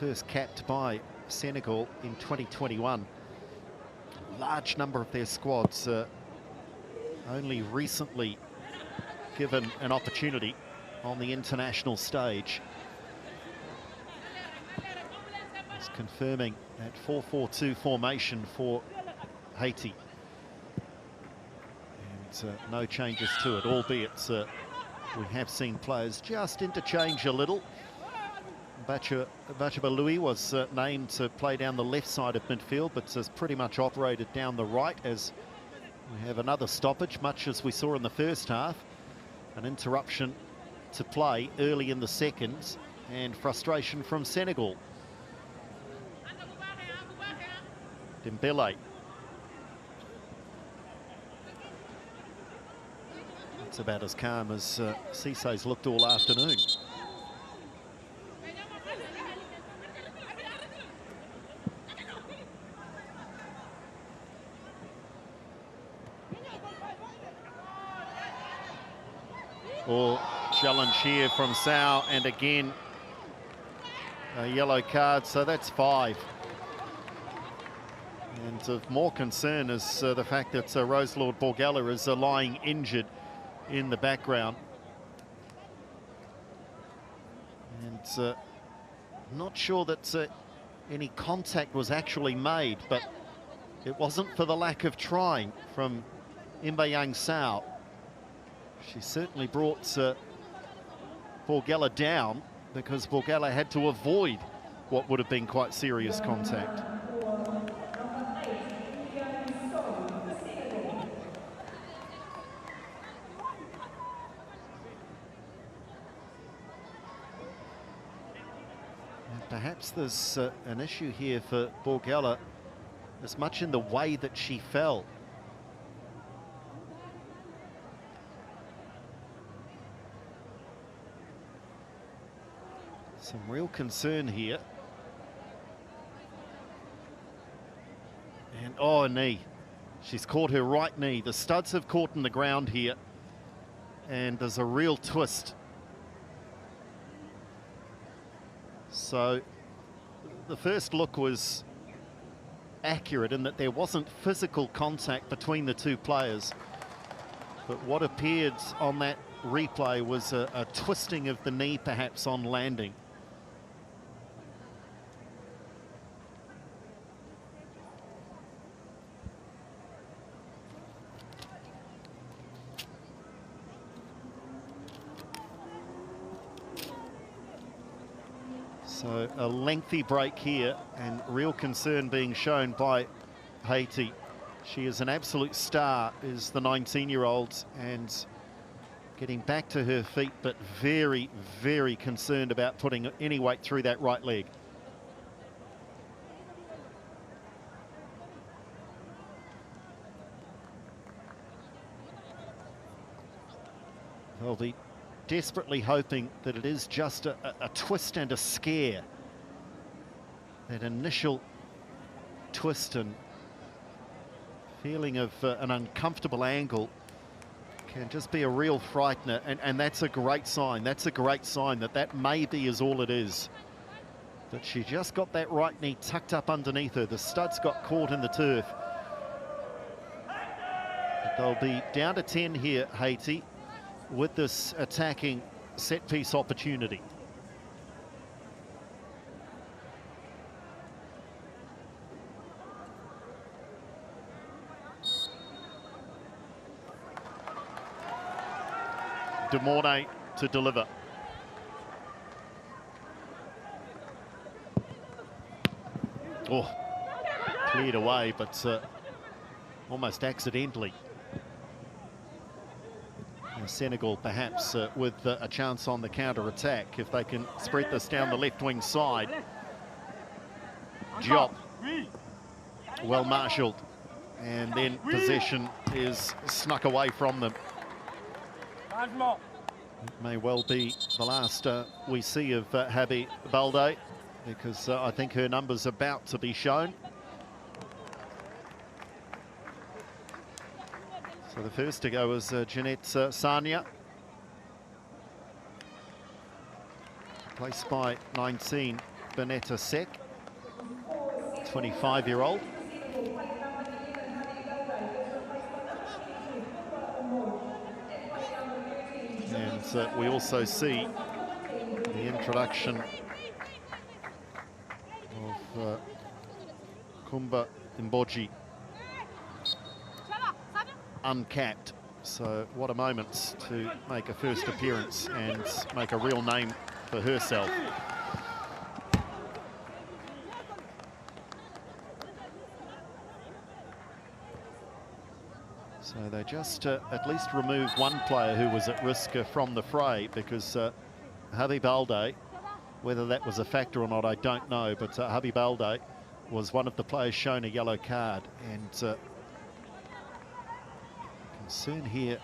First capped by Senegal in 2021. Large number of their squads only recently given an opportunity on the international stage. It's confirming that 4-4-2 formation for Haiti. And no changes to it, albeit we have seen players just interchange a little. Bachaba Louis was named to play down the left side of midfield, but has pretty much operated down the right as we have another stoppage, much as we saw in the first half. An interruption to play early in the second, and frustration from Senegal. Dembele. It's about as calm as Cissé's looked all afternoon. Or challenge here from Sao, and again a yellow card, so that's 5. And of more concern is the fact that Roselord Borgella is lying injured in the background. And not sure that any contact was actually made, but it wasn't for the lack of trying from Imbayang Sao. She certainly brought Borgella down, because Borgella had to avoid what would have been quite serious contact. And perhaps there's an issue here for Borgella, as much in the way that she fell. Some real concern here. And oh, a knee. She's caught her right knee. The studs have caught in the ground here. And there's a real twist. So the first look was accurate in that there wasn't physical contact between the two players. But what appeared on that replay was a twisting of the knee, perhaps on landing. So a lengthy break here, and real concern being shown by Haiti. She is an absolute star, is the 19-year-old, and getting back to her feet, but very, very concerned about putting any weight through that right leg. They'll be desperately hoping that it is just a twist and a scare. That initial twist and feeling of an uncomfortable angle can just be a real frightener, and that's a great sign. That's a great sign that that maybe is all it is. That she just got that right knee tucked up underneath her. The studs got caught in the turf. But they'll be down to 10 here, Haiti, with this attacking set-piece opportunity. De Mornay to deliver. Oh, cleared away, but almost accidentally. Senegal perhaps with a chance on the counter-attack if they can spread this down the left-wing side. Diop, well marshalled, and then possession is snuck away from them. It may well be the last we see of Habi Balde, because I think her number's about to be shown. So the first to go was Jeanette Sania, placed by 19, Benetta Sek, 25-year-old. And we also see the introduction of Kumba Mboji, uncapped. So what a moment to make a first appearance and make a real name for herself. So they just at least removed one player who was at risk from the fray, because Habi Balde Whether that was a factor or not, I don't know, but Balde was one of the players shown a yellow card. And concern here,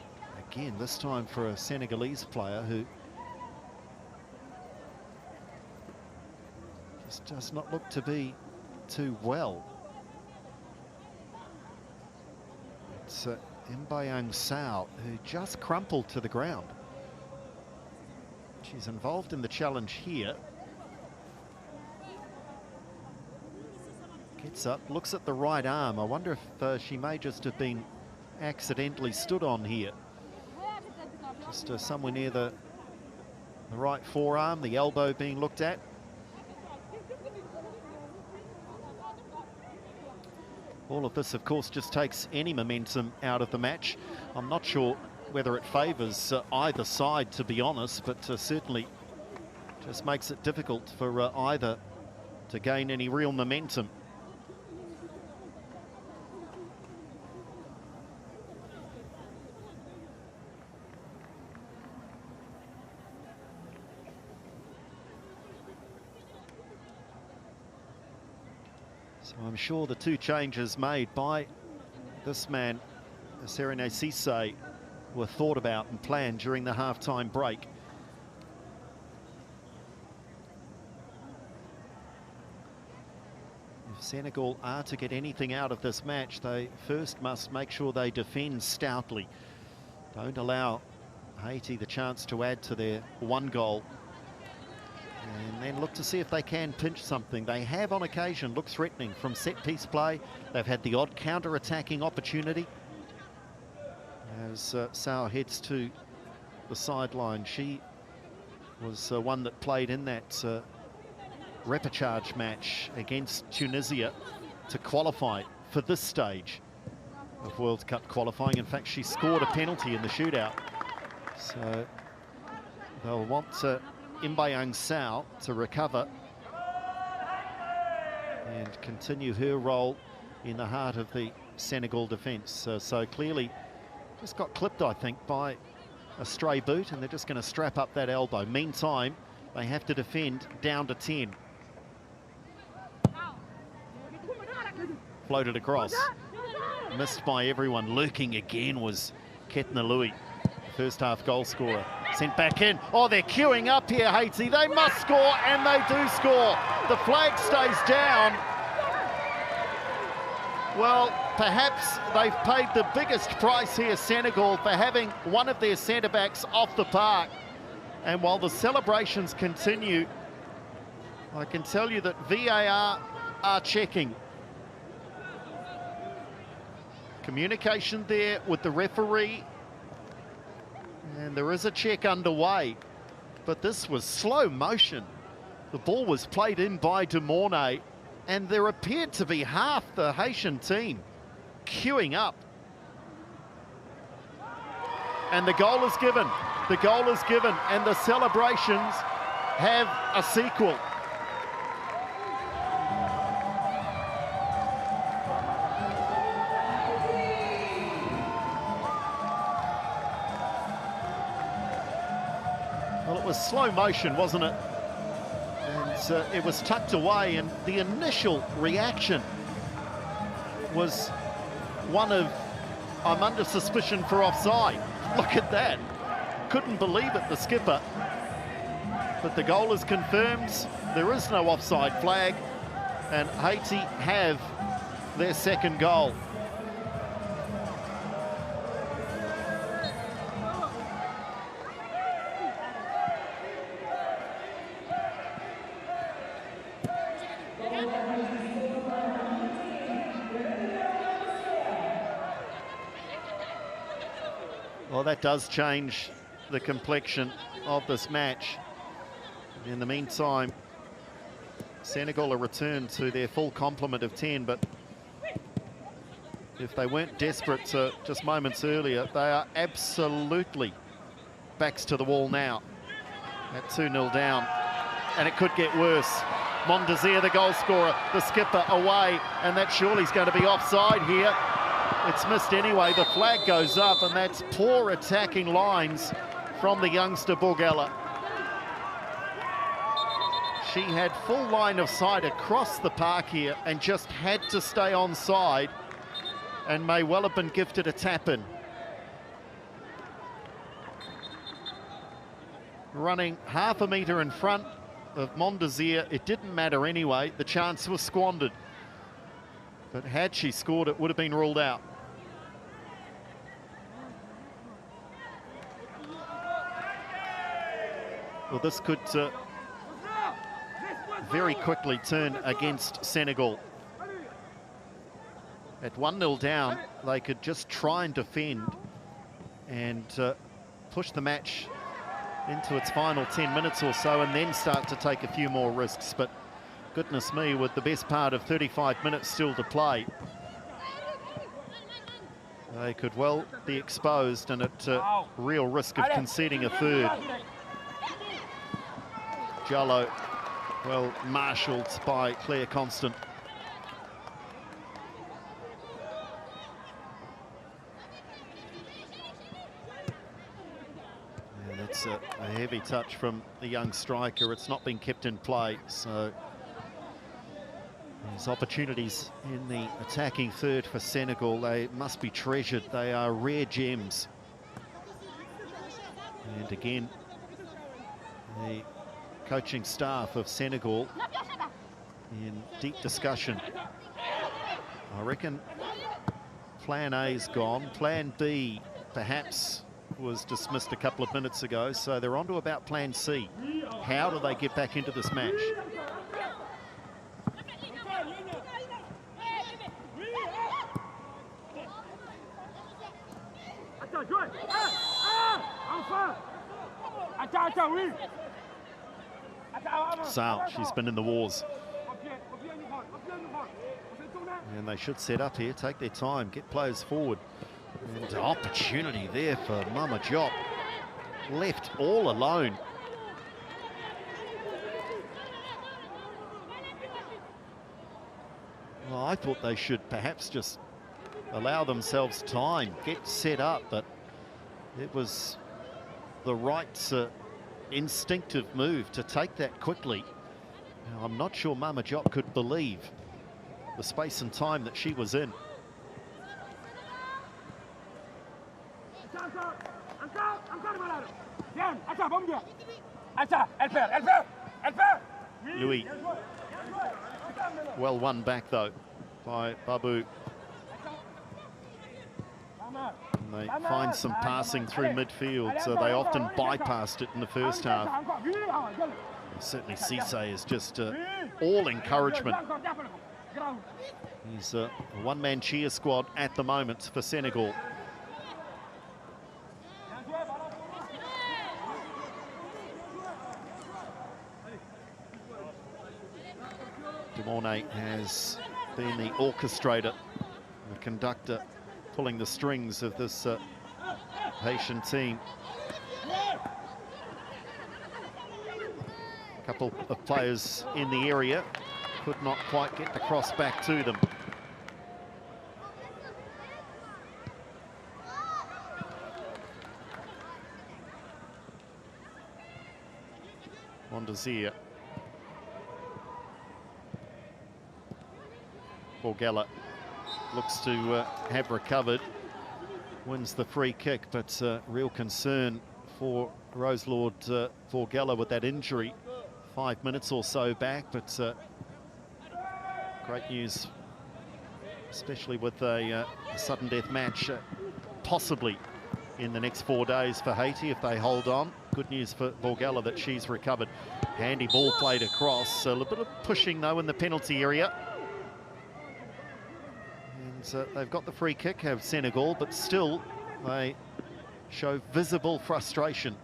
again, this time for a Senegalese player who just does not look to be too well. It's Mbayang Sao, who just crumpled to the ground. She's involved in the challenge here. Gets up, looks at the right arm. I wonder if she may just have been accidentally stood on here. Just somewhere near the right forearm, the elbow being looked at. All of this, of course, just takes any momentum out of the match. I'm not sure whether it favours either side, to be honest, but certainly just makes it difficult for either to gain any real momentum. So I'm sure the two changes made by this man, Serene Cisse, were thought about and planned during the half-time break. If Senegal are to get anything out of this match, they first must make sure they defend stoutly. Don't allow Haiti the chance to add to their one goal. And then look to see if they can pinch something. They have on occasion looked threatening from set-piece play. They've had the odd counter-attacking opportunity. As Sao heads to the sideline, she was one that played in that repechage match against Tunisia to qualify for this stage of World Cup qualifying. In fact, she scored a penalty in the shootout. So they'll want Mbayang Sao to recover and continue her role in the heart of the Senegal defence. So clearly just got clipped, I think, by a stray boot, and they're just going to strap up that elbow. Meantime, they have to defend down to 10. Floated across. Missed by everyone. Lurking again was Ketna Louis, first half goal scorer. Sent back in. Oh, they're queuing up here, Haiti. They must score, and they do score. The flag stays down. Well, perhaps they've paid the biggest price here, Senegal, for having one of their centre-backs off the park. And while the celebrations continue, I can tell you that VAR are checking. Communication there with the referee. And there is a check underway, but this was slow motion. The ball was played in by De Mornay, and there appeared to be half the Haitian team queuing up. And the goal is given. The goal is given, and the celebrations have a sequel. Well, it was slow motion, wasn't it? And it was tucked away, and the initial reaction was one of, I'm under suspicion for offside. Look at that. Couldn't believe it, the skipper. But the goal is confirmed. There is no offside flag, and Haiti have their second goal. Well, that does change the complexion of this match. In the meantime, Senegal are returned to their full complement of 10, but if they weren't desperate just moments earlier, they are absolutely backs to the wall now at 2-0 down, and it could get worse. Mondesir, the goal scorer, the skipper away, and that surely is going to be offside here. It's missed anyway. The flag goes up, and that's poor attacking lines from the youngster Borgella. She had full line of sight across the park here and just had to stay on side, and may well have been gifted a tap-in. Running half a metre in front of Mondesir, it didn't matter anyway. The chance was squandered. But had she scored, it would have been ruled out. Well, this could very quickly turn against Senegal. At 1-0 down, they could just try and defend and push the match into its final 10 minutes or so, and then start to take a few more risks. But goodness me, with the best part of 35 minutes still to play, they could well be exposed and at real risk of conceding a third. Jallo, well marshalled by Claire Constant. And it's a heavy touch from the young striker. It's not been kept in play, so there's opportunities in the attacking third for Senegal. They must be treasured. They are rare gems. And again, the coaching staff of Senegal in deep discussion. I reckon plan A's gone. Plan B perhaps was dismissed a couple of minutes ago, so they're on to about plan C. How do they get back into this match? Sal, she's been in the wars. And they should set up here, take their time, get players forward. And opportunity there for Mama Diop. Left all alone. Well, I thought they should perhaps just allow themselves time, get set up, but it was the right instinctive move to take that quickly. Now, I'm not sure Mama Diop could believe the space and time that she was in. Louis. Well won back though by Babu. And they find some passing through midfield, so they often bypassed it in the first half. Certainly Cisse is just all encouragement. He's a one-man cheer squad at the moment for Senegal. Demornay has been the orchestrator, the conductor, pulling the strings of this Haitian team. A couple of players in the area could not quite get the cross back to them. Mondesir. Borgella looks to have recovered, wins the free kick, but real concern for Roselord Borgella with that injury 5 minutes or so back. But great news, especially with a sudden death match possibly in the next 4 days for Haiti if they hold on. Good news for Borgella that she's recovered. Handy ball played across, a little bit of pushing though in the penalty area. And they've got the free kick, have Senegal, but still they show visible frustration.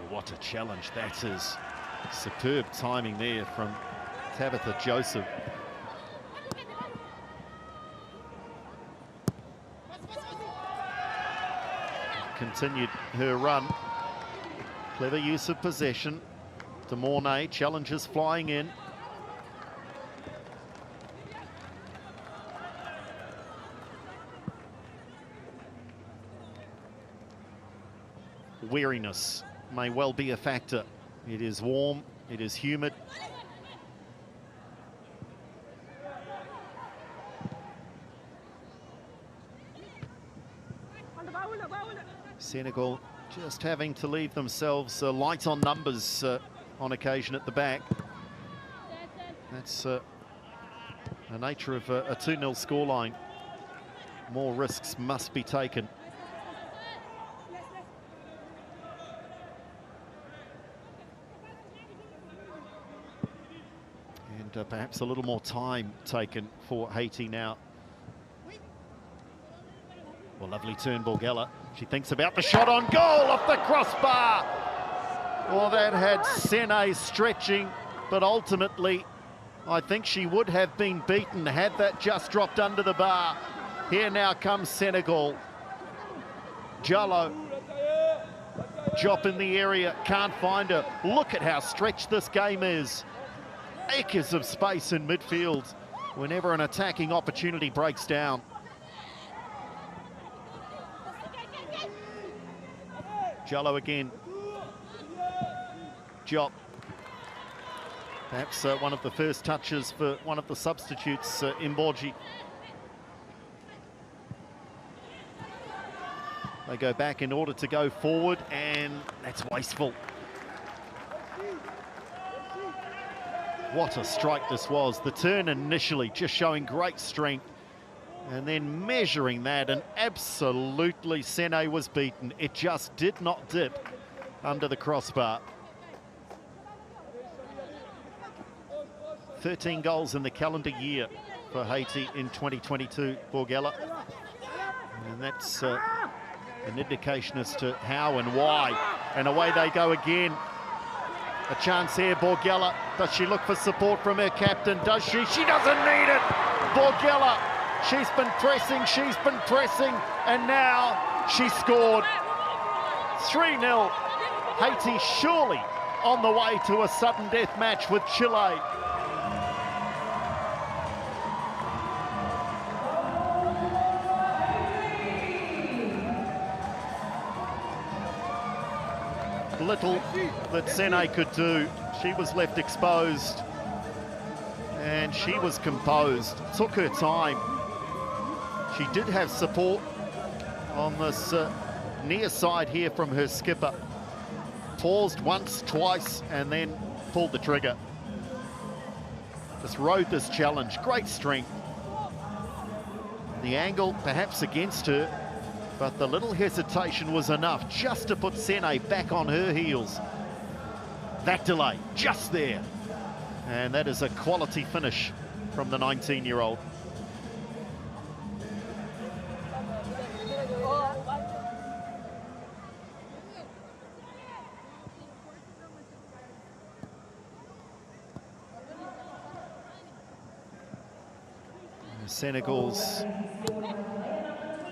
What a challenge that is. Superb timing there from Tabitha Joseph. Continued her run. Clever use of possession. Demornay challenges flying in. weariness may well be a factor. It is warm, it is humid. Senegal just having to leave themselves light on numbers on occasion at the back. That's the nature of a 2-0 scoreline. More risks must be taken. And perhaps a little more time taken for Haiti now. Well, lovely turn, Borgella. She thinks about the shot on goal off the crossbar. Well, that had Sene stretching, but ultimately, I think she would have been beaten had that just dropped under the bar. Here now comes Senegal. Jallo. Jop in the area, can't find her. Look at how stretched this game is. Acres of space in midfield whenever an attacking opportunity breaks down. Jallo again. Jop. Perhaps one of the first touches for one of the substitutes in Borgella. They go back in order to go forward, and that's wasteful. What a strike this was. The turn initially just showing great strength, and then measuring that, and absolutely Sene was beaten. It just did not dip under the crossbar. 13 goals in the calendar year for Haiti in 2022, Borgella. And that's an indication as to how and why. And away they go again. A chance here, Borgella. Does she look for support from her captain? Does she? She doesn't need it. Borgella, she's been pressing, and now she scored. 3-0. Haiti surely on the way to a sudden death match with Chile. Little that Sene could do. She was left exposed, and she was composed. Took her time. She did have support on this near side here from her skipper. Paused once, twice, and then pulled the trigger. Just rode this challenge. Great strength. The angle perhaps against her, but the little hesitation was enough just to put Sene back on her heels. That delay, just there. And that is a quality finish from the 19-year-old. Senegal's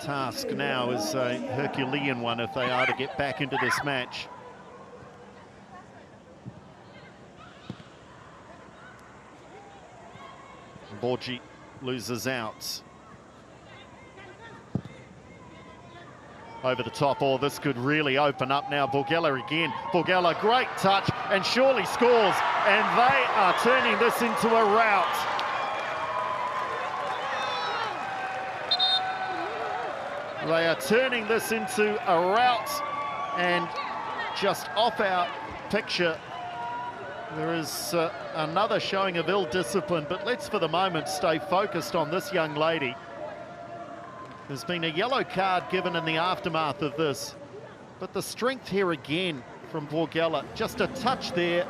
task now is a Herculean one if they are to get back into this match. Borgella loses out. Over the top, oh, this could really open up now. Borgella again. Borgella, great touch, and surely scores. And they are turning this into a rout. They are turning this into a rout, and just off our picture, there is another showing of ill discipline, but let's for the moment stay focused on this young lady. There's been a yellow card given in the aftermath of this, but the strength here again from Borgella, just a touch there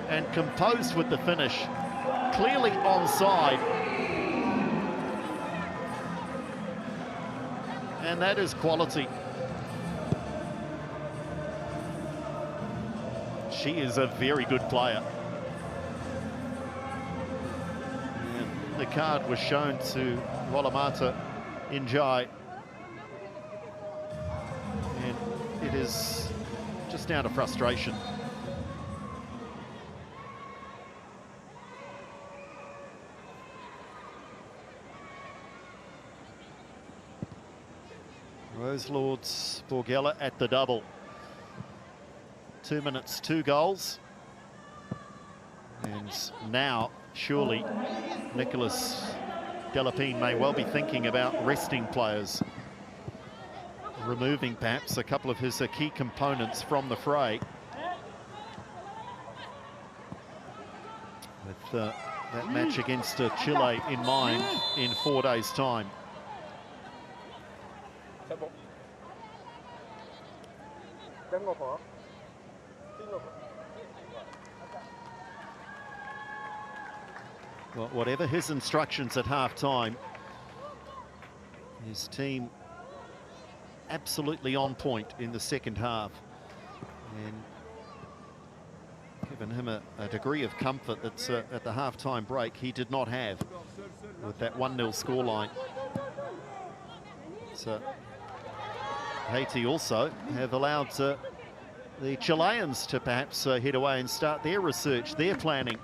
and composed with the finish. Clearly onside. And that is quality. She is a very good player. And the card was shown to Rolamata Njai. And it is just down to frustration. Rose Lords, Borgella at the double. 2 minutes, 2 goals. And now, surely, Nicolas Delapine may well be thinking about resting players, removing perhaps a couple of his key components from the fray. With that match against Chile in mind in 4 days' time. Well, whatever his instructions at half-time, his team absolutely on point in the second half, and given him a degree of comfort that's at the half-time break he did not have with that 1-0 scoreline. So Haiti also have allowed the Chileans to perhaps head away and start their research, their planning.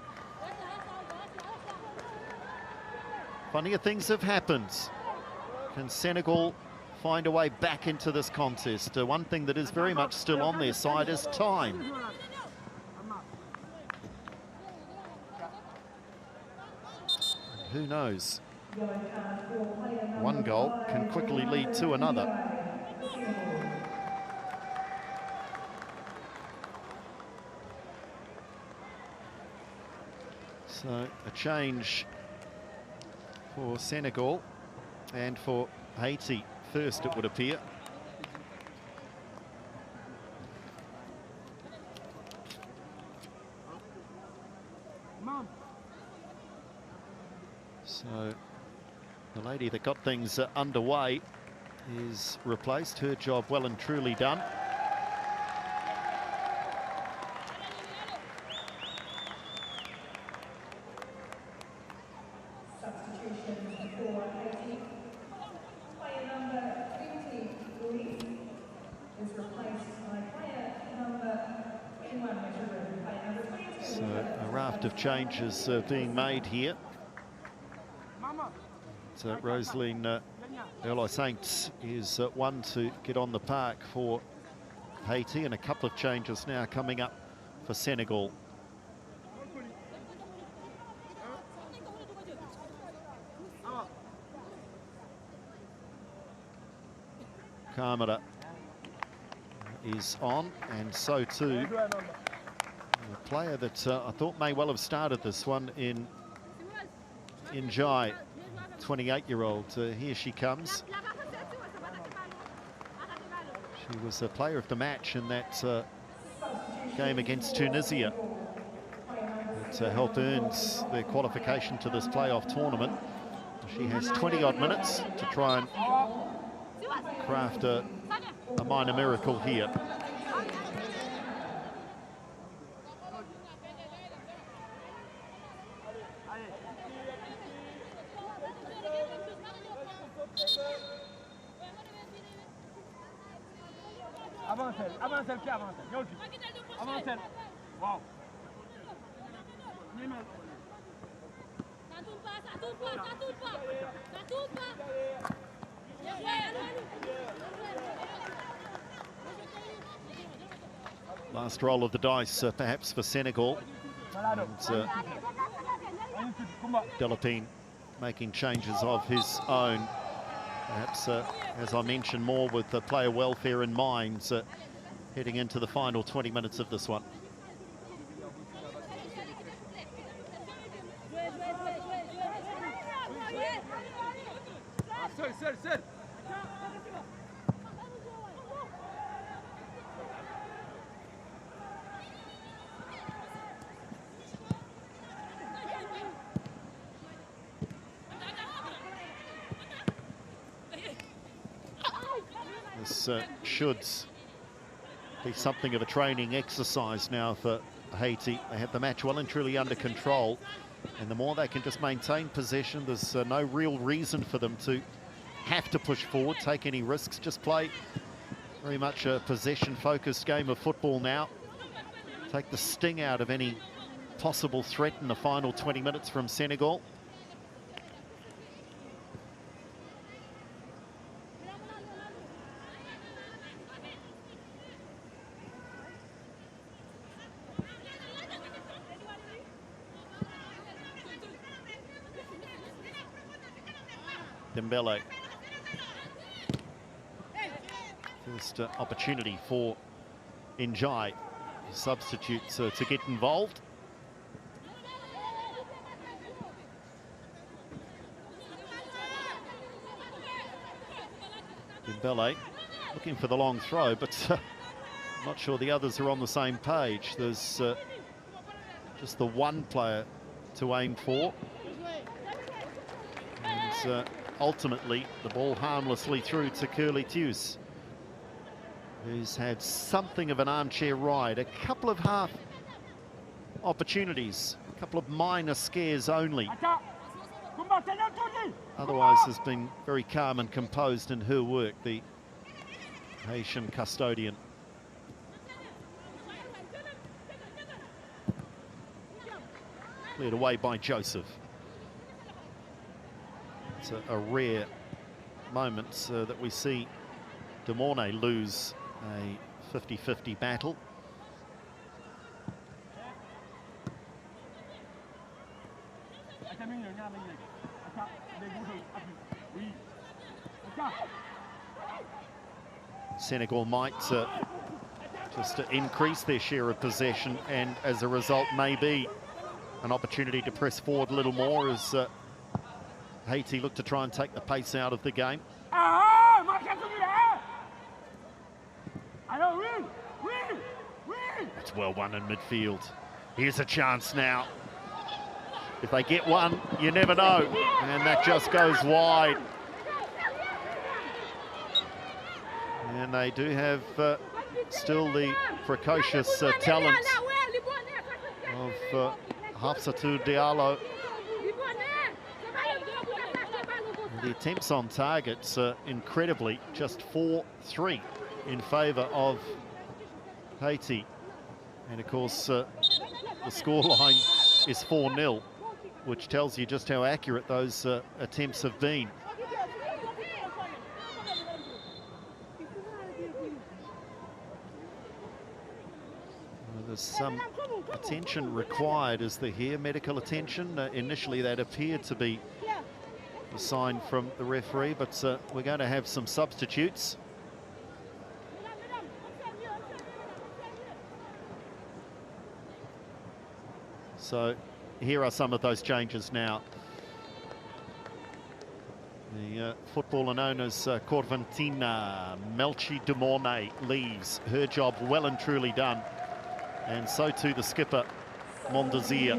Funnier things have happened. Can Senegal find a way back into this contest? One thing that is very much still on their side is time. Who knows? One goal can quickly lead to another. So a change for Senegal and for Haiti first, it would appear. So the lady that got things underway is replaced. Her job well and truly done. So a raft of changes being made here. So Roseline Saints is one to get on the park for Haiti, and a couple of changes now coming up for Senegal. Kamara is on, and so too a player that I thought may well have started this one in Jai, 28-year-old. Here she comes. She was a player of the match in that game against Tunisia that helped earn their qualification to this playoff tournament. She has 20-odd minutes to try and craft a minor miracle here. Last roll of the dice, perhaps, for Senegal. And Delapine making changes of his own. Perhaps, as I mentioned, more with the player welfare in mind, heading into the final 20 minutes of this one. This should be something of a training exercise now for Haiti. They have the match well and truly under control, and the more they can just maintain possession, there's no real reason for them to have to push forward, take any risks, just play very much a possession-focused game of football now. Take the sting out of any possible threat in the final 20 minutes from Senegal. Dembele. First opportunity for Njai, substitute to get involved. Dembele looking for the long throw, but I'm not sure the others are on the same page. There's just the one player to aim for. And ultimately, the ball harmlessly through to Curly Tews, who's had something of an armchair ride. A couple of half opportunities, a couple of minor scares only. Otherwise has been very calm and composed in her work, the Haitian custodian. Cleared away by Joseph. It's a rare moment that we see De Mornay lose a 50-50 battle. Senegal might just increase their share of possession, and as a result maybe an opportunity to press forward a little more as Haiti look to try and take the pace out of the game. That's well won in midfield. Here's a chance now. If they get one, you never know. And that just goes wide. And they do have still the precocious talent of Hafsatou Diallo. The attempts on targets incredibly just 4-3 in favour of Haiti. And of course the scoreline is 4-0, which tells you just how accurate those attempts have been. There's some attention required, is there here? Medical attention. Initially that appeared to be a sign from the referee, but we're going to have some substitutes. So here are some of those changes now. The footballer known as Corventina Melchi de Mornay leaves. Her job well and truly done. And so too the skipper, Mondazia,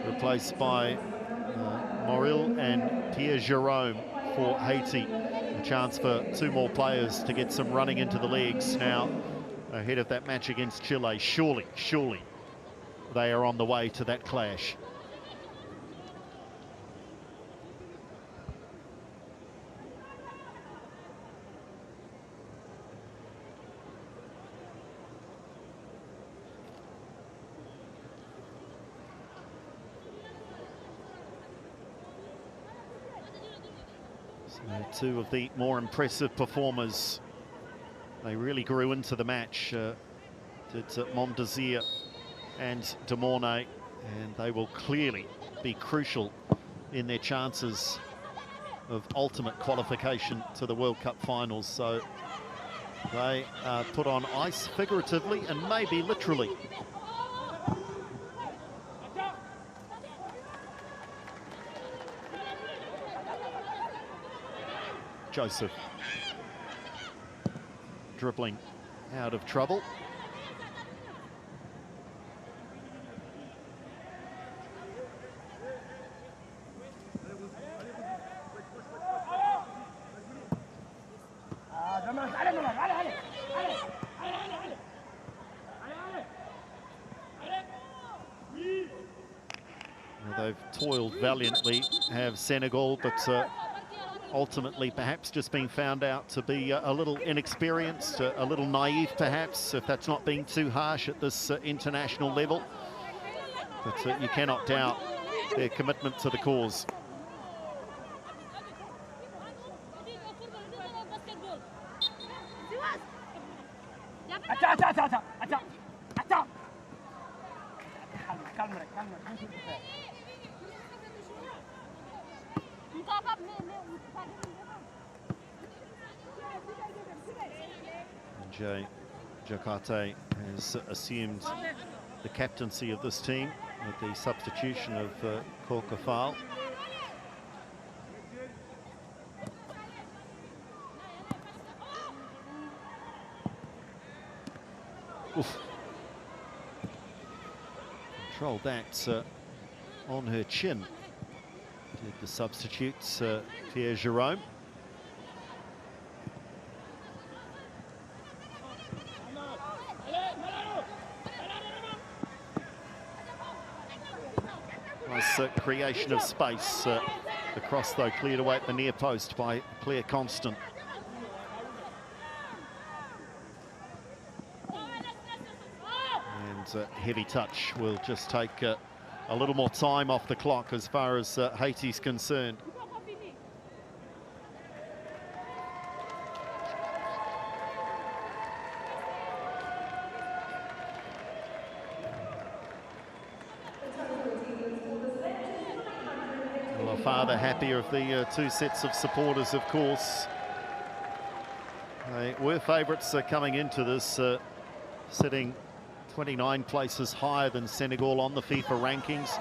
replaced by Moril and Pierre Jerome for Haiti. A chance for two more players to get some running into the legs now ahead of that match against Chile. Surely they are on the way to that clash. Two of the more impressive performers. They really grew into the match, did Mondazia and De Mornay, and they will clearly be crucial in their chances of ultimate qualification to the World Cup finals. So they are put on ice figuratively and maybe literally. Joseph dribbling out of trouble. Well, they've toiled valiantly, have Senegal, but ultimately perhaps just being found out to be a little inexperienced, a little naive perhaps, if that's not being too harsh at this international level. But you cannot doubt their commitment to the cause. Jay Jakate has assumed the captaincy of this team with the substitution of Korkafal. Oof. Controlled that on her chin. Did the substitutes, Pierre Jerome. Nice creation of space. The cross, though, cleared away at the near post by Claire Constant. And heavy touch will just take a little more time off the clock as far as Haiti's concerned. Well, far the happier of the two sets of supporters, of course. They were favourites coming into this, sitting 29 places higher than Senegal on the FIFA rankings.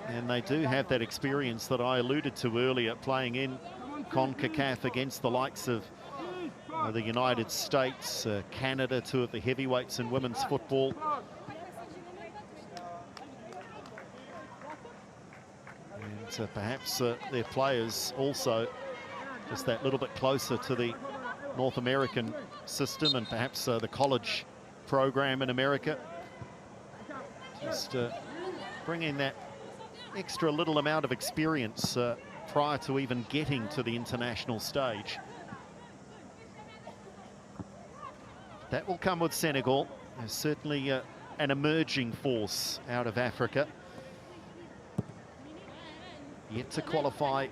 And they do have that experience that I alluded to earlier, playing in CONCACAF against the likes of the United States, Canada, two of the heavyweights in women's football. And perhaps their players also just that little bit closer to the North American system and perhaps the college program in America. Just bringing that extra little amount of experience prior to even getting to the international stage. That will come with Senegal. There's certainly an emerging force out of Africa. Yet to qualify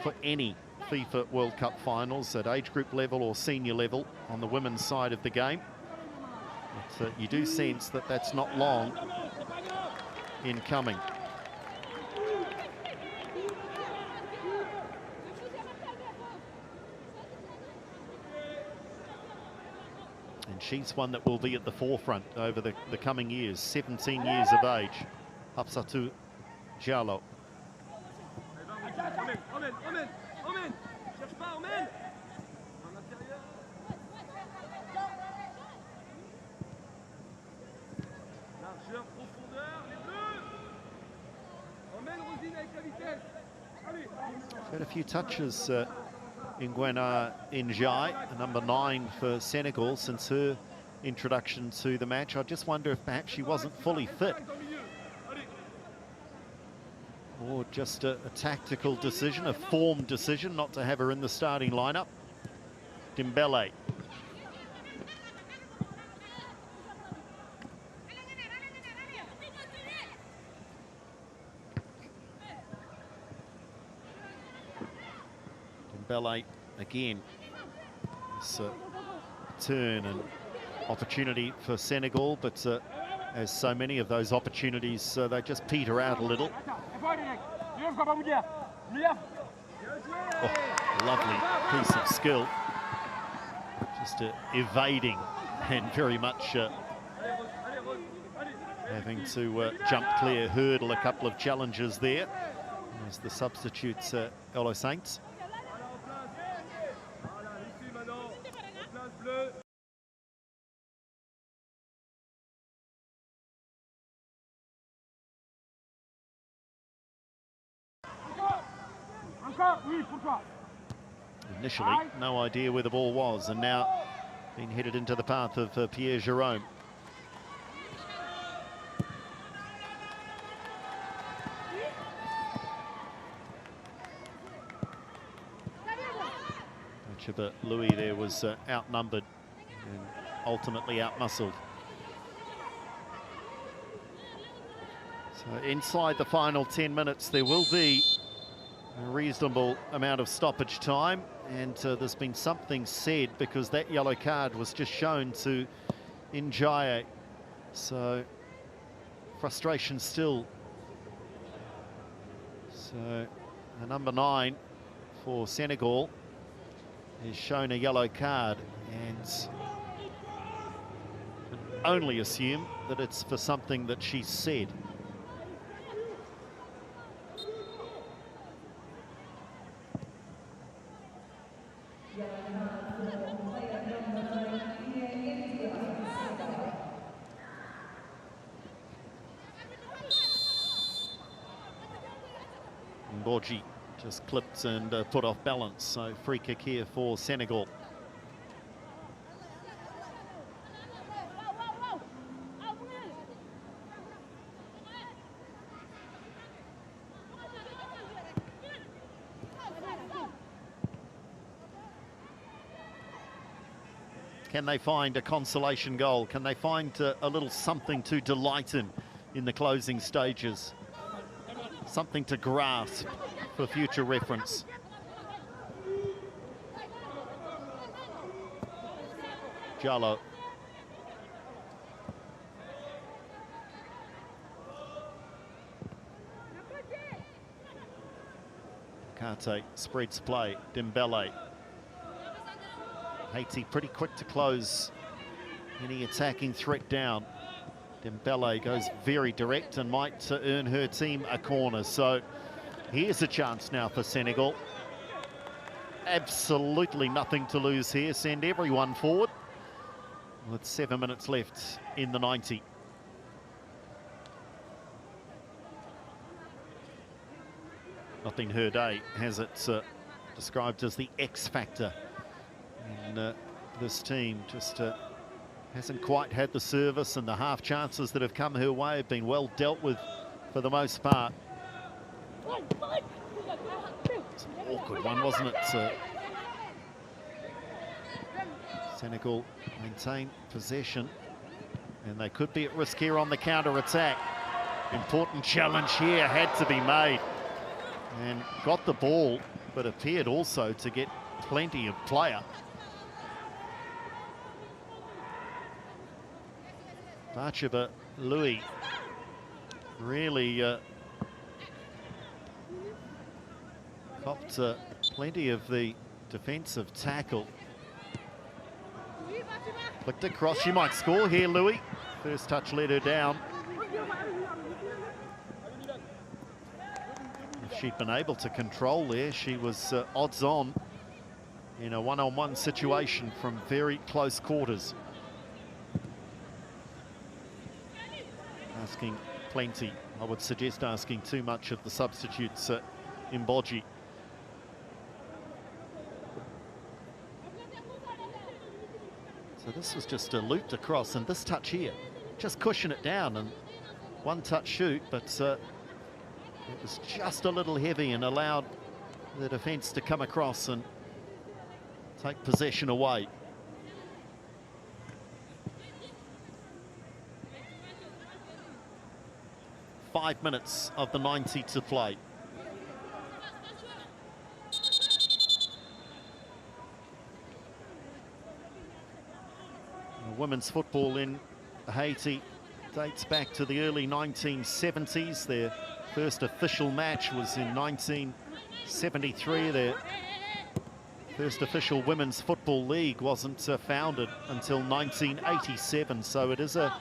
for any FIFA World Cup finals at age group level or senior level on the women's side of the game. But you do sense that that's not long in coming. And she's one that will be at the forefront over the coming years, 17 years of age. Hapsatou Diallo. Had a few touches Nguena Njai, number 9 for Senegal, since her introduction to the match. I just wonder if perhaps she wasn't fully fit. Or just a tactical decision, a form decision not to have her in the starting lineup. Dembele. Dembele again. This turn and opportunity for Senegal, but as so many of those opportunities, they just peter out a little. Oh, lovely piece of skill. Just evading and very much having to jump clear, hurdle a couple of challenges there. As the substitutes, Elo Saints. Initially, no idea where the ball was, and now being headed into the path of Pierre Jerome. But Louis there was outnumbered and ultimately outmuscled. So inside the final 10 minutes, there will be a reasonable amount of stoppage time, and there's been something said because that yellow card was just shown to Njai. So frustration still. So a number 9 for Senegal is shown a yellow card, and only assume that it's for something that she said. Borgella just clipped and put off balance, so free kick here for Senegal. Can they find a consolation goal? Can they find a little something to delight in the closing stages? Something to grasp for future reference. Jallo. Karte spreads play. Dembele. Haiti pretty quick to close any attacking threat down. Dembele goes very direct and might earn her team a corner. So here's a chance now for Senegal. Absolutely nothing to lose here. Send everyone forward with 7 minutes left in the 90. Not been her day, has it? Described as the X factor in this team. Just hasn't quite had the service, and the half chances that have come her way have been well dealt with for the most part. It's an awkward one, wasn't it? Senegal maintain possession, and they could be at risk here on the counter-attack. Important challenge here had to be made, and got the ball, but appeared also to get plenty of player. Barchaba Louis really copped plenty of the defensive tackle. Flicked across, she might score here, Louis. First touch let her down. If she'd been able to control there, she was odds on in a one-on-one situation from very close quarters. Asking plenty, I would suggest asking too much of the substitutes in Borgella. So this was just looped across, and this touch here, just cushion it down, and one touch shoot, but it was just a little heavy and allowed the defence to come across and take possession away. Five minutes of the 90 to play. Women's football in Haiti dates back to the early 1970s. Their first official match was in 1973. Their first official women's football league wasn't founded until 1987, so it is a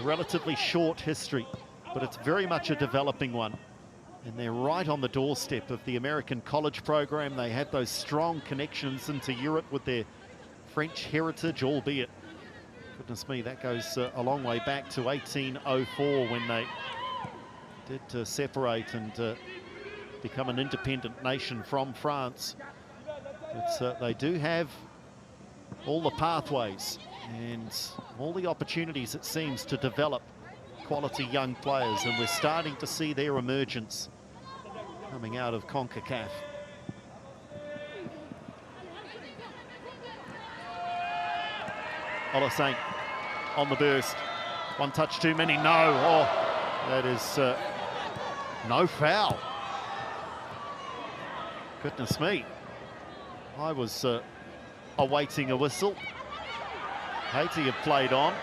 relatively short history, but it's very much a developing one. And they're right on the doorstep of the American college program. They had those strong connections into Europe with their French heritage, albeit, goodness me, that goes a long way back to 1804 when they did separate and become an independent nation from France. But they do have all the pathways and all the opportunities, it seems, to develop quality young players, and we're starting to see their emergence coming out of CONCACAF. Olasaint on the burst. One touch too many, no. Oh, that is no foul. Goodness me. I was awaiting a whistle. Haiti have played on.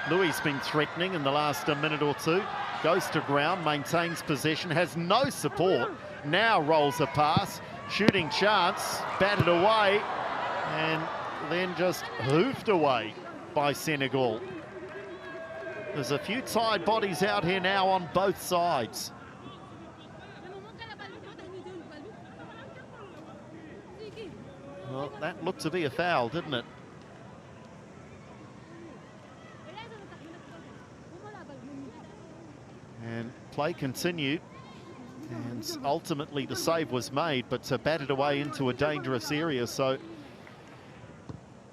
Louis been threatening in the last minute or two. Goes to ground, maintains possession, has no support. Now rolls a pass, shooting chance, batted away, and then just hoofed away by Senegal. There's a few tired bodies out here now on both sides. Well, that looked to be a foul, didn't it? And play continued. And ultimately the save was made, but batted away into a dangerous area. So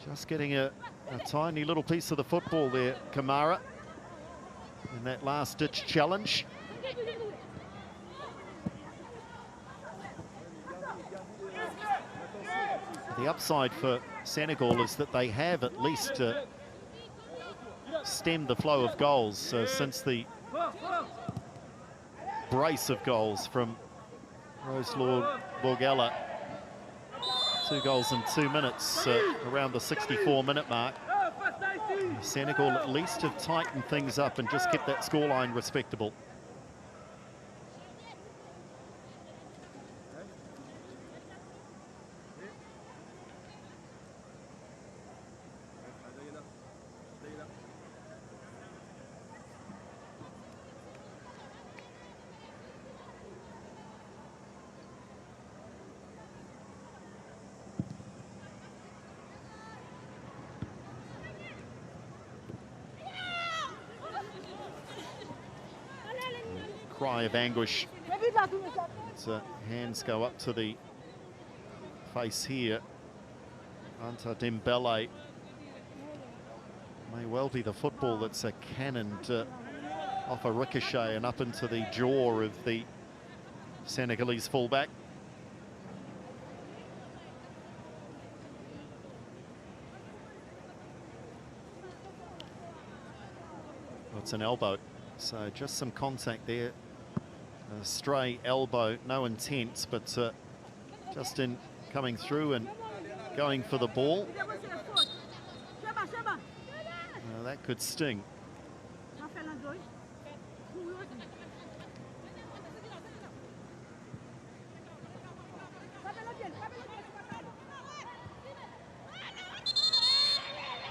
just getting a tiny little piece of the football there, Kamara, in that last-ditch challenge. The upside for Senegal is that they have at least stemmed the flow of goals since the brace of goals from Roselord Borgella. 2 goals in 2 minutes around the 64-minute mark. Senegal at least have tightened things up and just kept that scoreline respectable. Cry of anguish. So hands go up to the face here. Anta Dembele. May well be the football that's cannoned off a ricochet and up into the jaw of the Senegalese fullback. Well, it's an elbow, so just some contact there. A stray elbow, no intent, but just in coming through and going for the ball. That could sting.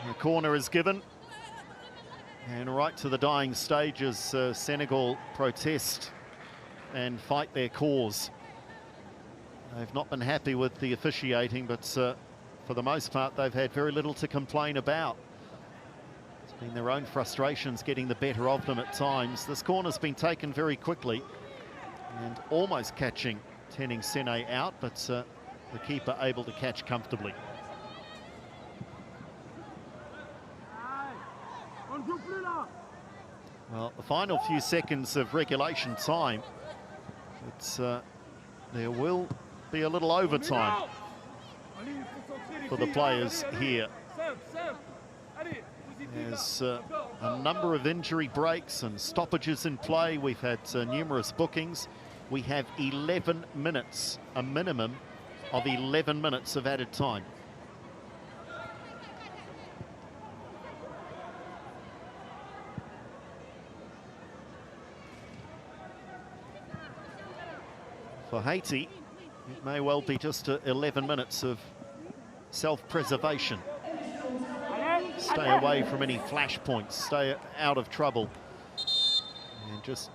The corner is given. And right to the dying stages, Senegal protest and fight their cause. They've not been happy with the officiating, but for the most part, they've had very little to complain about. It's been their own frustrations getting the better of them at times. This corner's been taken very quickly and almost catching Tening Sene out, but the keeper able to catch comfortably. Well, the final few seconds of regulation time, there will be a little overtime for the players here. There's a number of injury breaks and stoppages in play. We've had numerous bookings. We have 11 minutes, a minimum of 11 minutes of added time. For Haiti, it may well be just 11 minutes of self-preservation. Stay away from any flashpoints, stay out of trouble, and just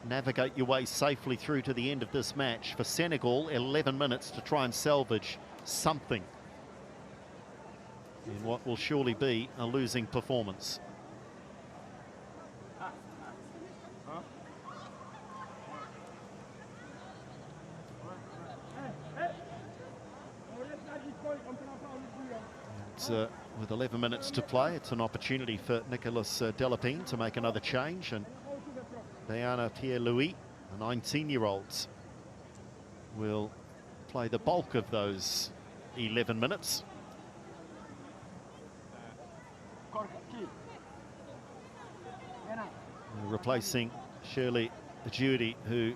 navigate your way safely through to the end of this match. For Senegal, 11 minutes to try and salvage something in what will surely be a losing performance. With 11 minutes to play, it's an opportunity for Nicolas Delapine to make another change, and Diana Pierre-Louis, the 19-year-olds, will play the bulk of those 11 minutes. Replacing Shirley Judy, who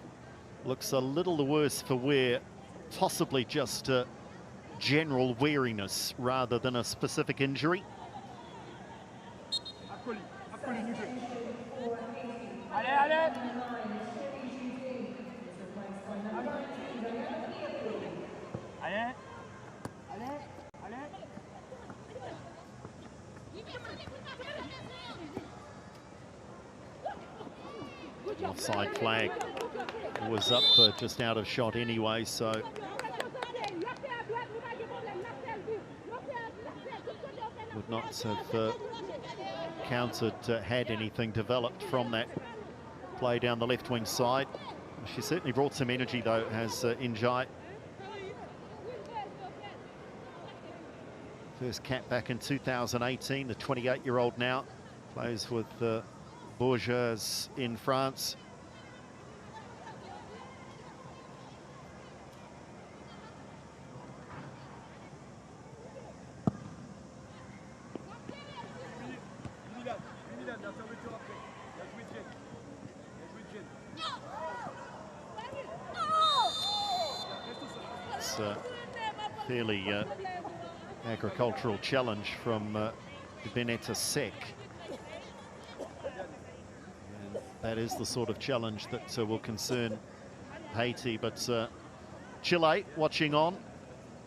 looks a little the worse for wear, possibly just general weariness rather than a specific injury. Offside flag was up, but just out of shot anyway, so would not have counted had anything developed from that play down the left wing side. She certainly brought some energy though, has Injai. First cap back in 2018, the 28-year-old now plays with Borgella in France. It's a fairly agricultural challenge from Sec. And that is the sort of challenge that will concern Haiti, but Chile watching on.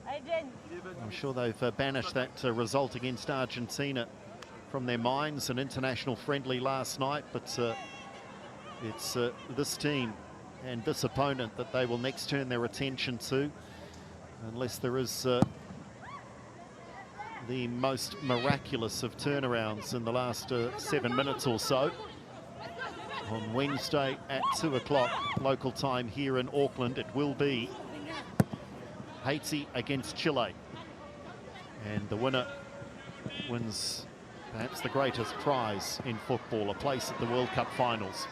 I'm sure they've banished that result against Argentina from their minds, an international friendly last night, but it's this team and this opponent that they will next turn their attention to, unless there is the most miraculous of turnarounds in the last 7 minutes or so. On Wednesday at 2 o'clock local time here in Auckland, it will be Haiti against Chile. And the winner wins perhaps the greatest prize in football, a place at the World Cup finals.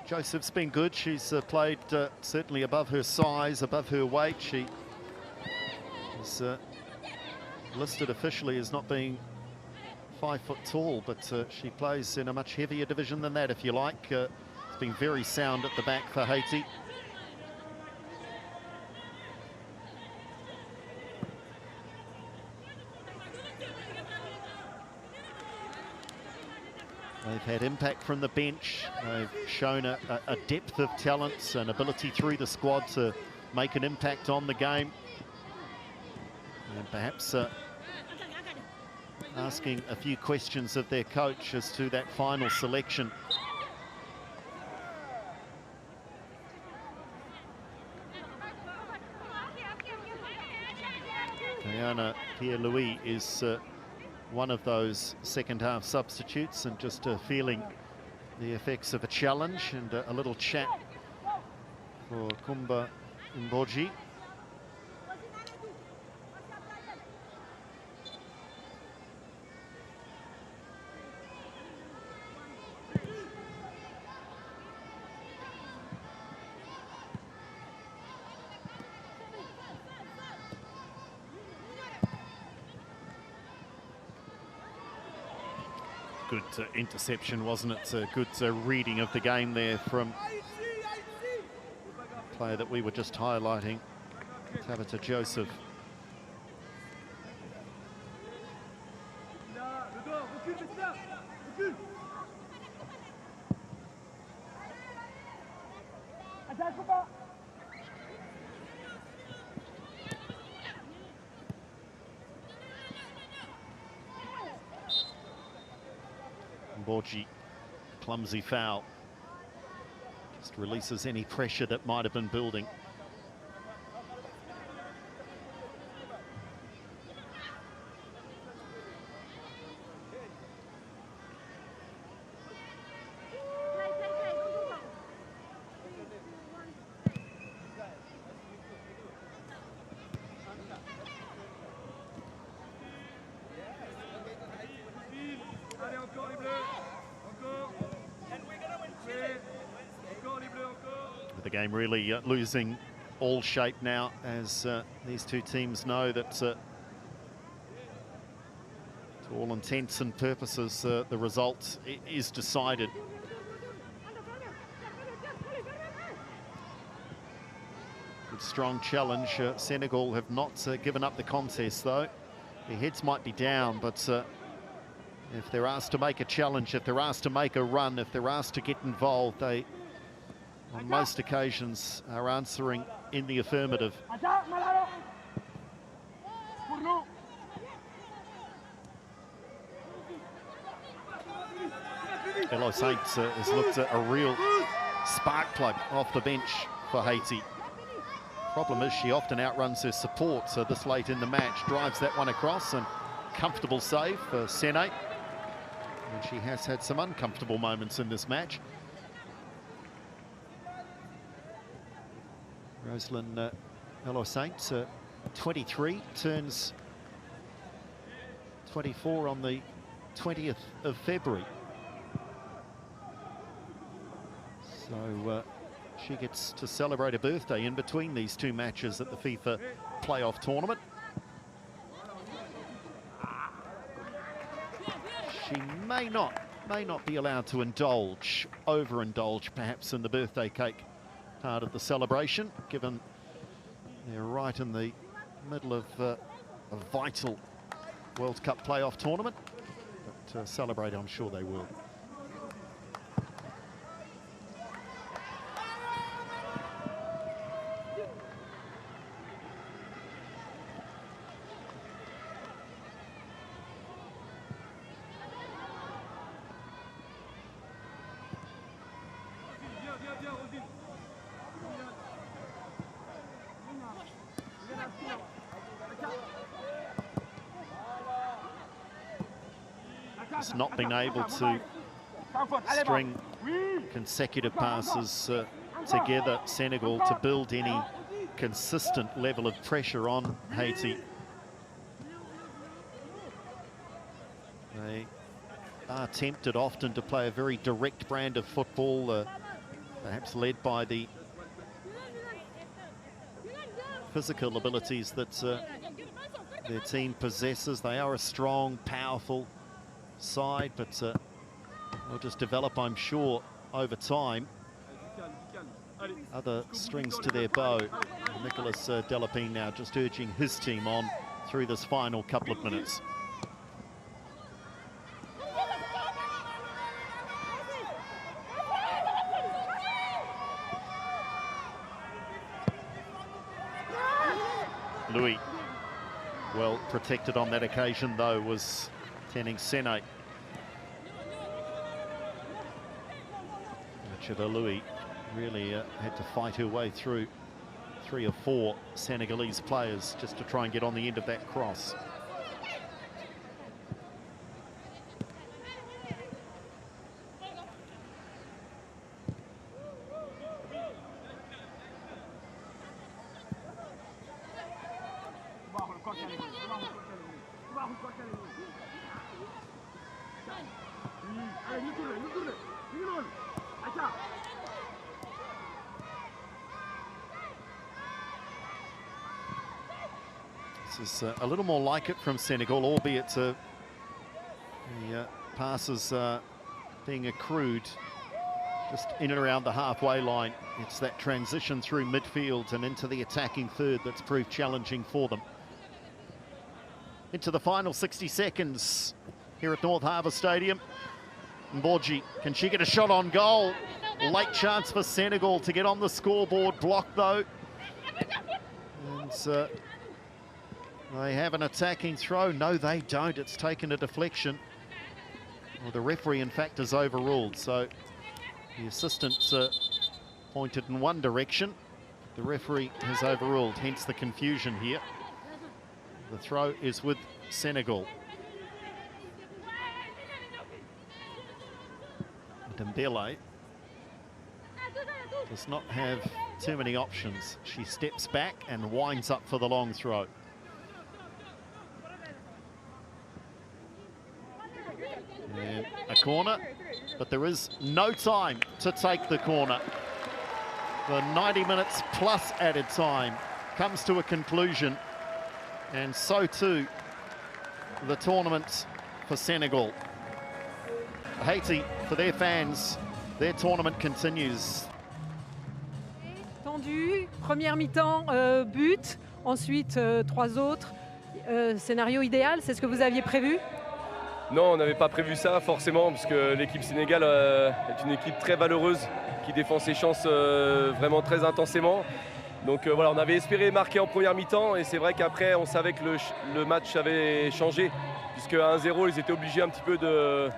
Joseph's been good. She's played certainly above her size, above her weight. She is listed officially as not being 5 foot tall, but she plays in a much heavier division than that, if you like. It's been very sound at the back for Haiti. They've had impact from the bench. They've shown a depth of talents and ability through the squad to make an impact on the game. And perhaps asking a few questions of their coach as to that final selection. Diana Pierre-Louis is one of those second half substitutes, and just feeling the effects of a challenge, and a little chat for Kumba Mboji. Good interception, wasn't it? A good reading of the game there from the player that we were just highlighting, Tabitha Joseph. Borgi, clumsy foul. Just releases any pressure that might have been building. The game really losing all shape now, as these two teams know that to all intents and purposes the result is decided. Good strong challenge. Senegal have not given up the contest though. Their heads might be down, but if they're asked to make a challenge, if they're asked to make a run, if they're asked to get involved, they on most occasions are answering in the affirmative. Hello Saints has looked at a real spark plug off the bench for Haiti. Problem is she often outruns her support, so this late in the match drives that one across, and comfortable save for Sene. And she has had some uncomfortable moments in this match. Rosalind Hello Saints, 23, turns 24 on the 20th of February. So she gets to celebrate a birthday in between these two matches at the FIFA playoff tournament. She may not be allowed to overindulge perhaps in the birthday cake part of the celebration, given they're right in the middle of a vital World Cup playoff tournament. But celebrate, I'm sure they will. Has not been able to string consecutive passes together, Senegal, to build any consistent level of pressure on Haiti. They are tempted often to play a very direct brand of football, perhaps led by the physical abilities that their team possesses. They are a strong, powerful side, but will just develop, I'm sure, over time. Other strings to their bow. Nicolas Delapine now just urging his team on through this final couple of minutes. Louis, well protected on that occasion, though, was tending Sene. Louis really had to fight her way through 3 or 4 Senegalese players just to try and get on the end of that cross. This is a little more like it from Senegal, albeit the passes being accrued just in and around the halfway line. It's that transition through midfield and into the attacking third that's proved challenging for them. Into the final 60 seconds here at North Harbour Stadium. Borgella, can she get a shot on goal? Late chance for Senegal to get on the scoreboard, blocked though. And they have an attacking throw. No, they don't. It's taken a deflection. Well, the referee, in fact, is overruled. So the assistant pointed in one direction. The referee has overruled, hence the confusion here. The throw is with Senegal. Dembele does not have too many options. She steps back and winds up for the long throw. And a corner, but there is no time to take the corner. The 90 minutes plus added time comes to a conclusion, and so too the tournament for Senegal. Haiti, for their fans, their tournament continues. Tendu, première mi-temps, but, ensuite 3 autres. Scénario idéal, c'est ce que vous aviez prévu? Non, on n'avait pas prévu ça forcément, parce que l'équipe sénégale est une équipe très valeureuse, qui défend ses chances vraiment très intensément. Donc voilà, on avait espéré marquer en première mi-temps et c'est vrai qu'après on savait que le match avait changé puisque à 1-0 ils étaient obligés un petit peu de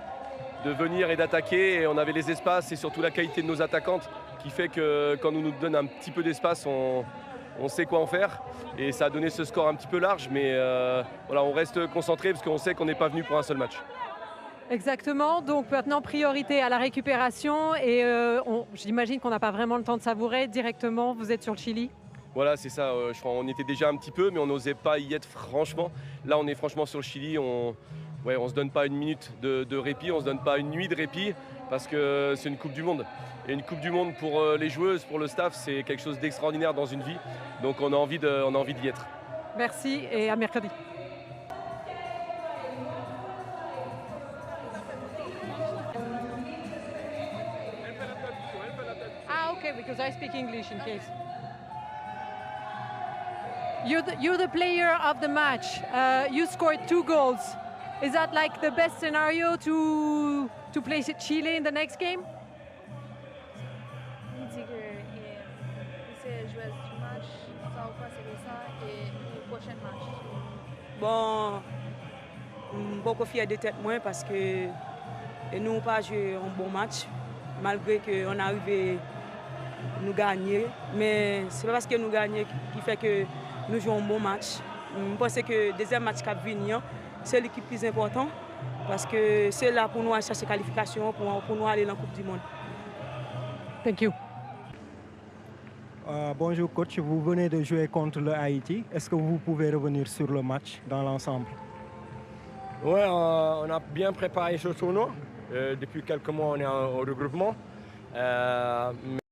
venir et d'attaquer et on avait les espaces et surtout la qualité de nos attaquantes qui fait que quand on nous donne un petit peu d'espace, on sait quoi en faire et ça a donné ce score un petit peu large mais voilà, on reste concentré parce qu'on sait qu'on n'est pas venu pour un seul match. Exactement, donc maintenant priorité à la récupération et j'imagine qu'on n'a pas vraiment le temps de savourer directement, vous êtes sur le Chili. Voilà, c'est ça, je crois on était déjà un petit peu mais on n'osait pas y être franchement. Là on est franchement sur le Chili, on ne se donne pas une minute de répit, on ne se donne pas une nuit de répit parce que c'est une Coupe du Monde. Et une Coupe du Monde pour les joueuses, pour le staff, c'est quelque chose d'extraordinaire dans une vie. Donc on a envie d'y être. Merci et à mercredi. Okay, because I speak English in case. You're the player of the match. You scored 2 goals. Is that like the best scenario to place Chile in the next game? Il dit que c'est joueuse du match, ça va passer ça et le prochain match. Bon, beaucoup fier de tête moi parce que nous n'avons pas joué un bon match malgré qu'on est arrivé nous gagner, mais c'est pas parce que nous gagnons qui fait que nous jouons un bon match. Je pense que le deuxième match qui va venir, c'est l'équipe plus importante parce que c'est là pour nous aller chercher qualification, pour nous aller dans la Coupe du Monde. Thank you. Bonjour coach, vous venez de jouer contre le Haïti. Est-ce que vous pouvez revenir sur le match dans l'ensemble? Oui, on a bien préparé ce tournoi. Depuis quelques mois, on est en regroupement.